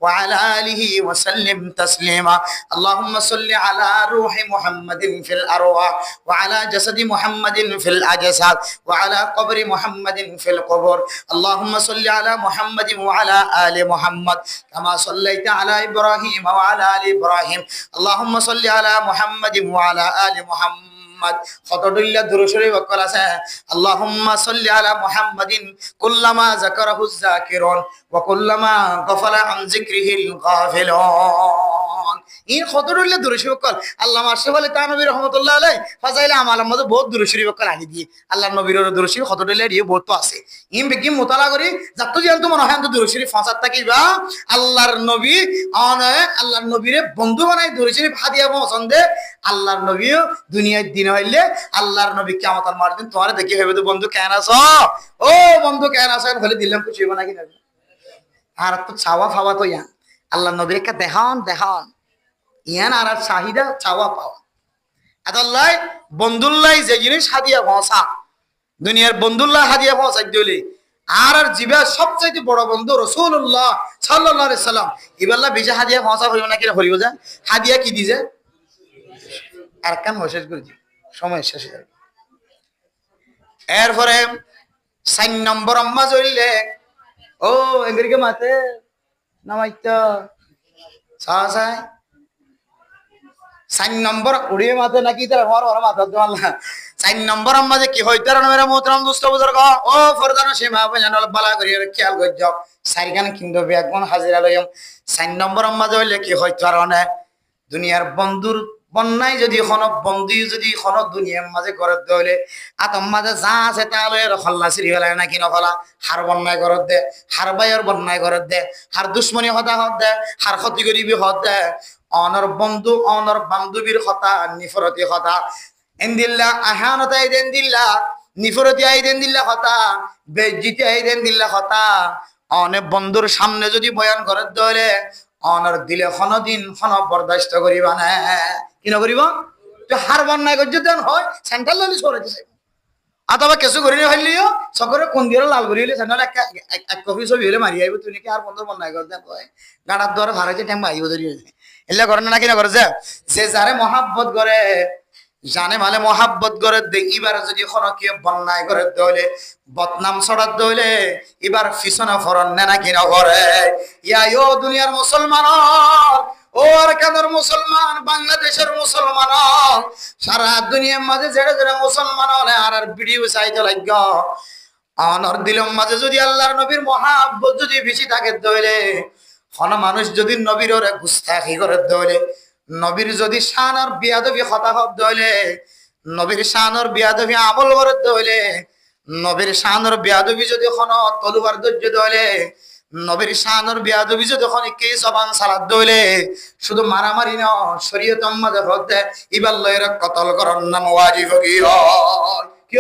ওয়া আলা আলিহি ওয়া সাল্লিম তাসলিমা আল্লাহুম্মা সাল্লি আলা রূহি মুহাম্মাদিন ফিল আরওয়াহ ওয়া আলা জাসাদি মুহাম্মাদিন ফিল আজসাদ ওয়া আলা কবরি মুহাম্মাদিন ফিল কবর আল্লাহুম্মা সাল্লি আলা মুহাম্মাদিন ওয়া আলা আলি মুহাম্মাদ كما صليت على إبراهيم وعلى آل إبراهيم اللهم صل على محمد وعلى آل محمد خطرilla দুরূদ শরীফ ওয়াক্কাল আছে আল্লাহুম্মা সাল্লি আলা মুহাম্মাদিন কুল্লামা যাকারাহু যাকিরুন ওয়া কুল্লামা গাফালা আন যিকরিহিল গাফিলুন ইন খতরুল্লাহ দুরূদ শরীফ ওয়াক্কাল আল্লামা আশরাফ আলী তানভী রাহমাতুল্লাহ আলাইহি ফাজাইলে আমালের মধ্যে বহুত দুরূদ শরীফ ওয়াক্কাল আনি দিয়ে আল্লাহর নবীর দুরূদ শরীফ খতরুল্লাহ দিয়ে বহুত আছে ইম বিকিম মুতালা করি যত জানতো মনে হয় দুরূদ শরীফ ফাসাত থাকিবা আল্লাহর নবী আল্লাহর নবীরে বন্ধু বানাই দুরূদ শরীফ হাদিয়া পছন্দে আল্লাহর নবীও দুনিয়ার দিন হইলে আল্লাহর নবী কিয়ামতের মার দিন তোমারে দেখি হইবে তো বন্ধু কেন আছো ও বন্ধু কেন আছো বলে দিলাম কিছু হইব নাকি না আর তো চাওয়া পাওয়া তো ইয়া আল্লাহর নবীর কা দেখান দেখান ইয়ান আর চাহিদা চাওয়া পাওয়া আদাল্লাহ বন্ধুল্লাহ যে জিনিস হাদিয়া পৌঁছা দুনিয়ার বন্ধুল্লাহ হাদিয়া পৌঁছাই দিলে আর জিবা সবচেয়ে বড় বন্ধু রাসূলুল্লাহ সাল্লাল্লাহু আলাইহি সাল্লাম ইবাল্লা বিজা হাদিয়া পৌঁছা হইব নাকি হইব যা হাদিয়া কি দিছে আর কাম শেষ করে দি সময় শেষ হয়ে যাবে এরপরে 4 নম্বর আম্মা জইলে ও এঙ্গরিকে মাতে নামাইতো সাসাই 4 নম্বর উড়িয়ে মাতে নাকি তার ঘর ওর মাথা দোয়াল্লা 4 নম্বর আম্মা যে কি হইতার না মেরা মোহতরম দোস্ত বুজুর্গ ও ফরদানা সীমা বাজানল বালা করি খেয়াল কর যাও সারিগান কিndo বেগন হাজিরা লইম 4 নম্বর আম্মা জইলে কি হইতার না দুনিয়ার বন্ধুর বন্যায় যদি বন্ধু যদি দুনিয়ার মাঝে করে দলে আতম মাঝে যা আছে তা লয়ে খল্লা সিরি ফেলায় নাকি নফলা হার বন্যায় করে দে হার বাইয়ের বন্যায় করে দে হার দুশ্মনী হতা হত দে হার ক্ষতি করিবি হত দে অনর বন্ধু অনর বান্ধবীর কথা নিফরতি কথা এন্দিল্লা আহানতা আইদেন দিল্লা নিফরতি আইদেন দিল্লা কথা বেজ্জিতি আইদেন দিল্লা কথা অনেক বন্ধুর সামনে যদি বয়ান করে দলে অনর দিলে দিন বরদাস্ত করিবা না কি না করিব তো হার বন্যায় করছে দেন হয় সেন্ট্রাল লালি সরাইতে চাইব অথবা কিছু করি হইলিও সকলে কোন দিয়ে লাল করি হইলে সেন্ট্রাল এক কপি ছবি হলে মারি আইব তুই নাকি আর বন্ধুর বন্যায় করে দেন হয় গাড়ার দ্বারা ভাড়াইছে টাইম আইব ধরি এগুলা করে না কি না করে যে যারে মহাব্বত করে জানে মানে মহাব্বত করে দে এবার যদি কেউ বন্যায় করে দইলে বদনাম ছড়াত দইলে এবার পিছনে ফরন না কি না করে ইয়া দুনিয়ার মুসলমান ও আর কাদের মুসলমান বাংলাদেশের মুসলমান সারা দুনিয়ার মাঝে জেড়ে জেড়ে মুসলমান হলে আর ভিডিও চাইতে লাগবে অনর দিলম মাঝে যদি আল্লাহর নবীর মহাব্বত যদি বেশি থাকে দইলে কোন মানুষ যদি নবীর ওরে গুস্তাখি করে দইলে নবীর যদি শানর বিয়াদবি হতাহত দইলে নবীর শানর বিয়াদবি আমল করে দইলে নবীর শানর বিয়াদবি যদি কোন তলুয়ার ধৈর্য দইলে নবীর শানর বিয়াদবি যদি কোন কে জবান সালাত দইলে শুধু মারামারি না শরীয়ত মাঝে হতে ইবার লয়ের কতল করার নাম ওয়াজিব কি হয় কি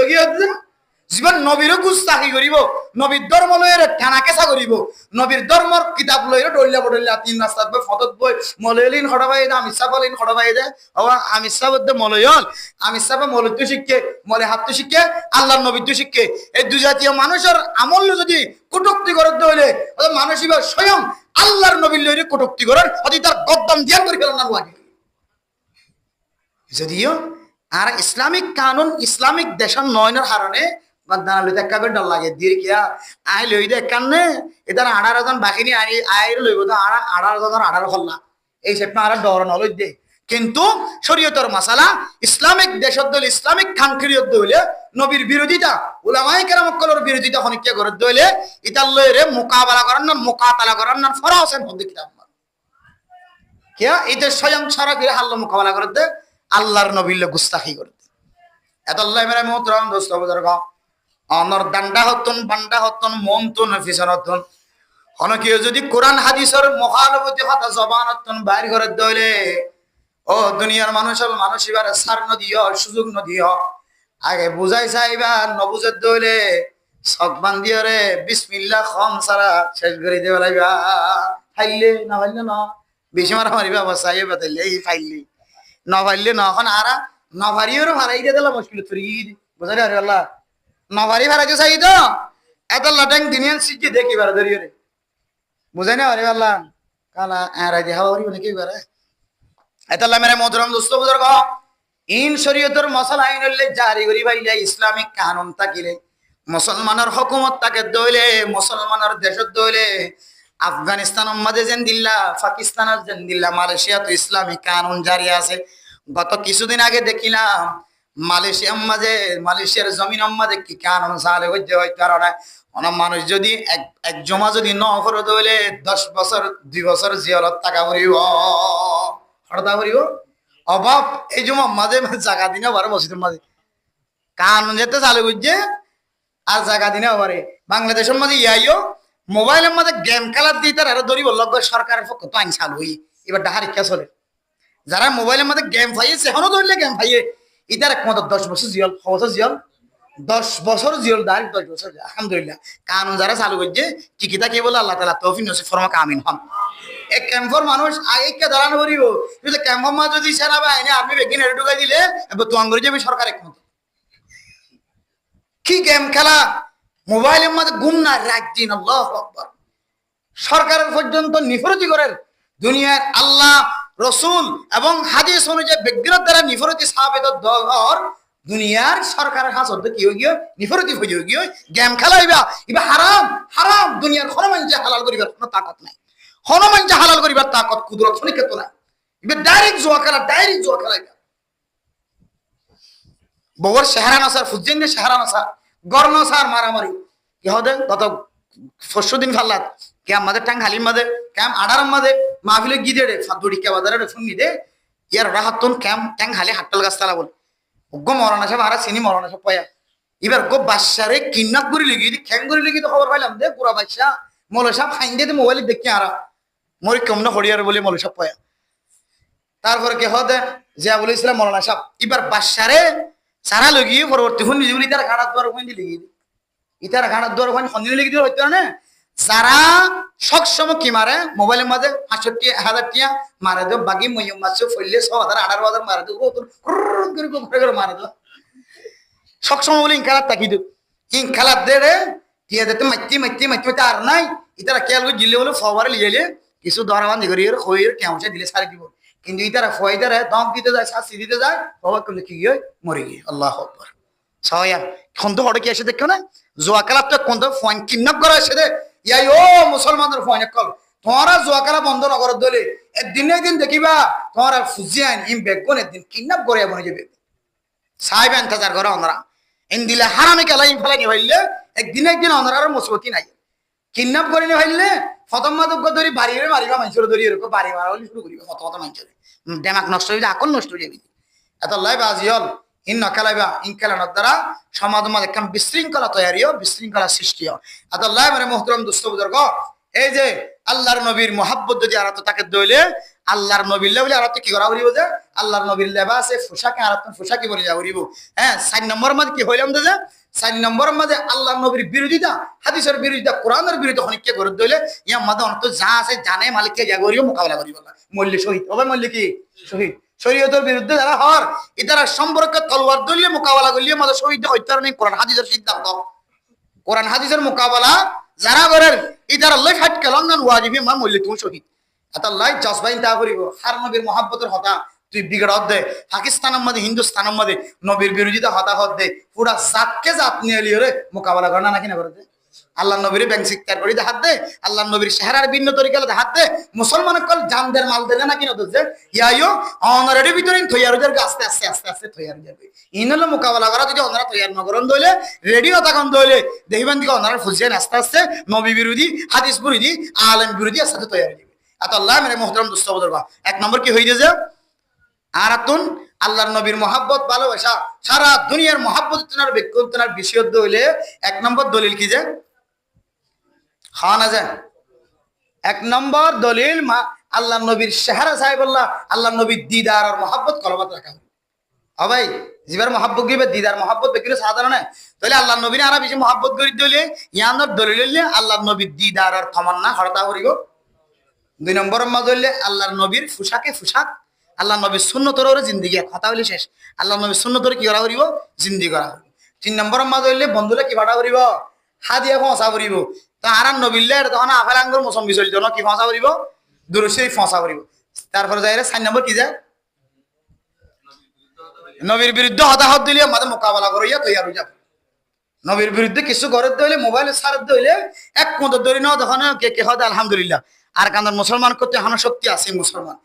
জীবন নবীরও গুস্তাখি করিব, নবীর ধর্ম লইরে টানা কেঁচা করিব, নবীর ধর্মর কিতাব লইরে ডলিয়া বডলিয়া তিন রাস্তাত বই ফতত বই মলয়লিন হড়বাই দে আমি সাবলিন হড়বাই দে আবার আমি সাবদ্দে মলয়ল আমি সাবে মলত্ব শিক্ষে মলে হাত শিক্ষে আল্লাহর নবীর শিক্ষে এই দুই জাতীয় মানুষের আমল যদি কটুক্তি করে হইলে মানুষ এবার স্বয়ং আল্লাহর নবীর লইরে কটুক্তি করেন অতি তার গদ্দাম দিয়া করে ফেলেন না লাগে যদিও আর ইসলামিক কানুন ইসলামিক দেশের নয়নের হারণে বাদানা লইতে কাবে ডর লাগে দিয়ে কিয়া আই লই দে কান্নে এদার 18 জন বাকিনি আই লইব তো 18 জন 18 হল্লা এই সেটা আর ডর ন লই দে কিন্তু শরীয়তের মাসালা ইসলামিক দেশদ্দল ইসলামিক খানখিরিয়ত দইলে নবীর বিরোধিতা উলামায়ে কেরাম কলর বিরোধিতা হনিকে করে দইলে ইতাল লইরে মোকাবেলা করার না মুকাতালা করার না ফরাসেন হদি কিতাব কিয়া এটা স্বয়ং ছাড়া করে আল্লাহ মোকাবেলা করে দে আল্লাহর নবীর গুস্তাখি করে দে এতাল্লাহ মেরে মোহতরম দোস্ত বুজুর্গ অনর দান্ডা হতন বান্ডা হতন মন তো নফিসন হতন অনেকে যদি কোরআন হাদিসের মুখালফতি কথা জবান হতন বাইর করে দইলে ও দুনিয়ার মানুষের মানুষ এবারে সার নদিও সুযোগ নদিও আগে বুঝাই চাইবা নবুজের দইলে চক বান্ধিও রে বিসমিল্লাহ খন সারা শেষ করে দেওয়া লাগবা ফাইলে না ফাইলে না বেশি মারা মারিবা অবস্থা এই বাতাইলে এই ফাইলি না ফাইলে না এখন আরা না ফারিও ফারাই দিয়ে দিলাম মুশকিল তুই বুঝাই আরে আল্লাহ নভারি ভাড়াকে চাই তো এত লাটাং দিনিয়ান সিটি দেখি বার ধরিয়ে রে বুঝাই না আরে আল্লাহ কালা আরাই দেখা হরি নাকি বারে এত আল্লাহ মেরে মোহতরম দোস্ত বুজুর্গ ইন শরীয়তের মশলা আইন হইলে জারি করি ভাইলে ইসলামিক কানুন থাকিলে মুসলমানের হুকুমত তাকে দইলে মুসলমানের দেশত দইলে আফগানিস্তানের মাঝে যেন দিল্লা পাকিস্তানের যেন দিল্লা মালয়েশিয়া তো ইসলামিক কানুন জারি আছে গত কিছুদিন আগে দেখিলাম মালয়েশিয়ার জমিন মাঝে কি কানুন সালে হইতে হয় কারণ অনেক মানুষ যদি এক জমা যদি ন করে দইলে 10 বছর 2 বছর জিয়ারত টাকা ভরিব হরদা ভরিব অভাব এই জমা মাঝে জায়গা দিনে বারে মসজিদের মাঝে কানুন যেতে চালু করছে আর জায়গা দিনে বারে বাংলাদেশের মাঝে ইয়াইও মোবাইলের মধ্যে গেম খেলার দিয়ে তার আরো ধরিব লগ সরকারের পক্ষ তো আইন চালু হই এবার ডাহারিকা চলে যারা মোবাইলের মধ্যে গেম পাইয়েছে এখনো ধরলে গেম পাইয়ে ইতার একমাত্র 10 বছর জিয়াল 6 বছর জিয়াল 10 বছর জিয়াল দাঁড়ি 10 বছর আলহামদুলিল্লাহ কানুন যারা চালু করছে টিকিটা কে বলে আল্লাহ তাআলা তৌফিক নসিব ফরমাক আমিন হন এক ক্যাম্পর মানুষ আইকে দাঁড়ানো করিব যদি ক্যাম্পর মা যদি সেনা বাহিনী আপনি বেগিন এর ঢুকাই দিলে এবার তো আঙ্গুরি যাবে সরকার একমাত্র কি গেম খেলা মোবাইলের মধ্যে গুম না রাত দিন আল্লাহু আকবার সরকারের পর্যন্ত নিফরতি করেন দুনিয়ার আল্লাহ রসুল এবং হাদিস অনুযায়ী বিজ্ঞানের দ্বারা নিফরতি সাবিত দর দুনিয়ার সরকারের হাত হতে কি হয়ে গিয়ে নিফরতি হয়ে গিয়ে গেম খেলাইবা ইবা হারাম হারাম দুনিয়ার হনুমানকে হালাল করিবার কোনো তাকত নাই হনুমানকে হালাল করিবার তাকত কুদরত শনিকেত নাই ইবা ডাইরেক্ট জুয়া খেলাইবা বগর শেহরান আসার ফুজিনে শেহরান আসা গর্ণ সার মারামারি কি হদে তত ফসুদিন ফাল্লাত কে আমাদের টাং হালিম মাদে ক্যাম আডার মাদে মাহফিলে গিদেড়ে ফাদুড়ি কে বাজারে ফুঙ্গি দে ইয়ার রাহাতুন ক্যাম ট্যাং হালি হাট্টাল গাছ তালা বল গো মরানা সাহেব আর চিনি মরানা সাহেব পয়া এবার গো বাদশারে কিডন্যাপ করে লিগি খ্যাং করে লিগি তো খবর পাইলাম দে পুরা বাদশা মৌলা সাহেব ফাইন দিয়ে মোবাইল দেখি আর মরি কম না হরিয়ার বলে মৌলা সাহেব পয়া তারপরে কে হদে জিয়া বলে ইসলাম মৌলানা সাহেব এবার বাদশারে সারা লগি পরবর্তী হুন নিজে বলি তার ঘাড়ার দ্বার ওখানে লিগি ইতার ঘাড়ার দ্বার ওখানে সন্ধিনে লিখি দিয়ে হইতো না যারা সবসময় কি মারে মোবাইলের মধ্যে 500 টিয়া মারে দো বাকি মইম মাছ ফইলে 6,000 মারে দো করে মারে দো সবসময় বলি খেলার তাকি দো খেলার দে রে টিয়া দিতে মাইতি আর নাই ইতারা খেয়াল করে দিলে বলে ফবারে লিয়ে কিছু ধরাবান্ধি করি হয়ে টেঁচে দিলে সারি দিব কিন্তু ইতারা ফয়দারে দম দিতে যায় শাস্তি দিতে যায় বাবা করলে কি গিয়ে মরে গিয়ে আল্লাহ আকবার সয়া কোন তো হড়ে কি এসে দেখো না জোয়া খেলার তো কোন তো ফোন কিডন্যাপ করা এসে দে ইয়াই ও মুসলমানদের ফোন কল তোমারা জোয়া খেলা বন্ধ না করে দলে একদিন দেখিবা তোমার ফুজিয়ান ইম বেগুন একদিন কিডন্যাপ করে বনে যাবে সাহেব ইন্তজার করে ওনারা ইন্দিলা হারামে খেলা ইম ফেলাই নিভাইলে একদিন ওনার মুসবতি নাই কিডন্যাপ করে নিভাইলে প্রথম মাদক ধরি বাড়িরে মারিবা মানুষের ধরি এরকম বাড়ি মারা হলে শুরু করিবা কত মানুষের ডেমাক নষ্ট হয়ে আকল নষ্ট হয়ে যাবে এত লাইবা আজি হল ইন নখেলাইবা ইন খেলানোর দ্বারা সমাজ মাঝে একখান বিশৃঙ্খলা তৈরি বিশৃঙ্খলা সৃষ্টি হয় এত লাই মানে মোহতরম দুস্থ বুজুর্গ এই যে আল্লাহর নবীর মোহাব্বত যদি আর তাকে দইলে আল্লাহর নবীর বলে আর কি করা হইব যে আল্লাহর নবীর লেবাসে পোশাকে আর পোশাকি বলে যা হইব হ্যাঁ 4 নম্বর মধ্যে কি হইলাম যে 4 নম্বরের মধ্যে আল্লাহ নবীর বিরোধিতা, হাদিসের বিরোধিতা, কোরআনের বিরোধিতা অনেককে করে দইলে ইয়ার মধ্যে অন্ত যা আছে জানে মালিককে যা করিও মোকাবেলা করিব না। মল্লি শহীদ হবে, মল্লি কি শহীদ। শরীয়তের বিরুদ্ধে যারা হর ইতারা সম্পর্কে তলোয়ার দলিয়ে মোকাবেলা করলে আমাদের শহীদ হইতে নেই। কোরআন হাদিসের সিদ্ধান্ত, কোরআন হাদিসের মোকাবেলা যারা করেন ইতারা লই ফাট কেলন ওয়াজিবি মা মল্লি তুমি শহীদ। এটা লাই জজবাইন তা করিব হার নবীর মহাব্বতের হতা তুই বিগড় দে। পাকিস্তানের মধ্যে হিন্দুস্তানের মধ্যে নবীর বিরোধিতা হতাহত দে, পুরা জাতকে জাত নিয়ে লিও রে মোকাবেলা করে না নাকি না করে দে। আল্লাহ নবীর ব্যাংক শিক্ষার করি হাত দে, আল্লাহ নবীর চেহারার ভিন্ন তরিকালে হাত দে। মুসলমান কল জানদের মাল দেবে নাকি না দে ইয়াইও অনারের ভিতরে থইয়ার আস্তে আস্তে আস্তে আস্তে থইয়ার যাবে। ইনলে মোকাবেলা করা যদি অনারা তৈয়ার নগরণ দইলে রেডিও তখন দইলে দেখবেন দিকে অনারা ফুসিয়ান আস্তে আস্তে নবী বিরোধী, হাদিস বিরোধী, আলেম বিরোধী আস্তে তৈয়ার যাবে। এত আল্লাহ মেরে মোহতরম দুস্থ বদরবা। 1 নম্বর কি হয়ে যে আর আতুন আল্লাহর নবীর মহাব্বত ভালোবাসা, সারা দুনিয়ার মহাব্বত তোমার ব্যক্তি তোমার বিষয় হইলে 1 নম্বর দলিল কি যে হা না যায়। 1 নম্বর দলিল আল্লাহ নবীর চেহারা সাহেবুল্লাহ, আল্লাহ নবীর দিদার আর মহাব্বত কলবাত রাখা ভাই জিবার মহাব্বত গিয়ে দিদার মহাব্বত বেকিলে সাধারণ তাহলে আল্লাহ নবীর আরো বেশি মহাব্বত করি দিলে ইয়ানোর দলিল আল্লাহ নবীর দিদার আর তমান্না হরতা করিব। 2 নম্বরের মাঝে হইলে আল্লাহর নবীর পোশাকে পোশাক, আল্লাহ নবীর সুন্নতর জিন্দিগি কথা হইলে শেষ। আল্লাহ নবীর সুন্নতর কি করা করিব জিন্দি করা করিব। 3 নম্বরের মাঝে হইলে বন্ধুলে কি ভাড়া করিব হাদিয়া ফসা করিব। তো আর নবীলে তখন আফেল আঙ্গুর মৌসম্বি চলিত ন কি ফসা করিব দুরুদ শরীফ ফসা করিব। তারপরে যাই 4 নম্বর কি যায় নবীর বিরুদ্ধে হতাহত দিলে আমাদের মোকাবেলা করিয়া তৈয়ার হয়ে যাবে। নবীর বিরুদ্ধে কিছু করে দিলে মোবাইল সার দিলে 1 মত ধরি না তখন কে হদ আলহামদুলিল্লাহ। আর কান্দার মুসলমান করতে এখনো শক্তি আছে মুসলমান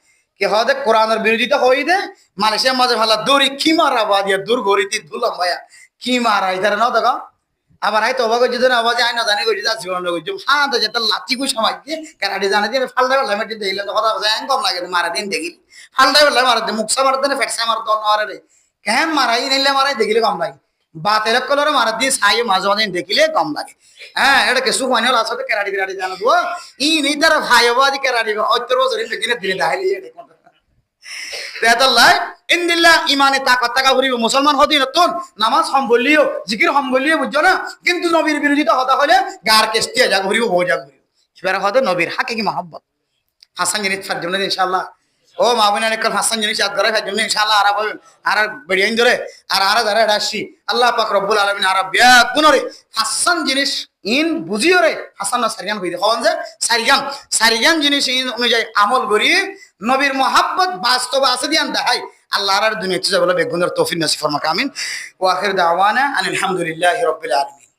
কে হদে কোরআনের বিরোধিতা হই দে মালয়েশিয়ার মাঝে ভালো দড়ি কি মারা বাদিয়া দূর গড়িতে ধুলাম ভাইয়া কি মারা ইধারে না দেখো। আবার আই তো অবাক যদি আওয়াজে আই না জানি গড়ি যা জীবন গড়ি শান্ত যেটা লাচি কই সময় দিয়ে কারাডি জানা দিয়ে ফালদা বেলা মেটে দিলে তো কথা বলে কম লাগে মারা দিন দেখিল ফালদা বেলা মারা দে মুখসা মারা দেন ফেটসা মারা দন মারা রে কেন মারাই নিলে মারাই দেখিলে কম লাগে বাতের কলরে মারা দিয়ে ছাই মাঝে মাঝে দেখিলে কম লাগে। হ্যাঁ এটা কিছু হয় না আসলে কেরাডি কেরাডি জানা দো ই নেই তারা ভাই বাদি কেরাডি 70 বছর দেখিলে দিলে দাইলে ইমানে তাকাত টাকা ভরিব মুসলমান হদি নতুন নামাজ হম বললিও জিকির হম বললিও বুঝছো না কিন্তু নবীর বিরোধিতা হতা হলে গার কেস্টিয়া যা ঘুরিব বউ যা ঘুরিব সেবার হতে নবীর হাকে কি মহাব্বত হাসান জিনিস ফার জন্য ইনশাআল্লাহ ও মাহবুনা একল হাসান জিনিস ইয়াদ করে ফার জন্য ইনশাআল্লাহ আর বেড়িয়াইন ধরে আর যারা আসি আল্লাহ পাক রব্বুল আলামিন আর বিয়া গুণরে হাসান জিনিস ইন বুঝিও রে হাসান না সারিয়ান কই দেখুন যে সারিয়ান জিনিস ইন অনুযায়ী আমল করি নবীর মহাব্বত বাস্তব আছে দিয়ান দেখাই আল্লাহ আর দুনিয়াতে যা বলে বেগুনের তৌফিক নসিব ফরমাক আমিন ওয়া আখির দাওয়ানা আলহামদুলিল্লাহি রাব্বিল আলামিন।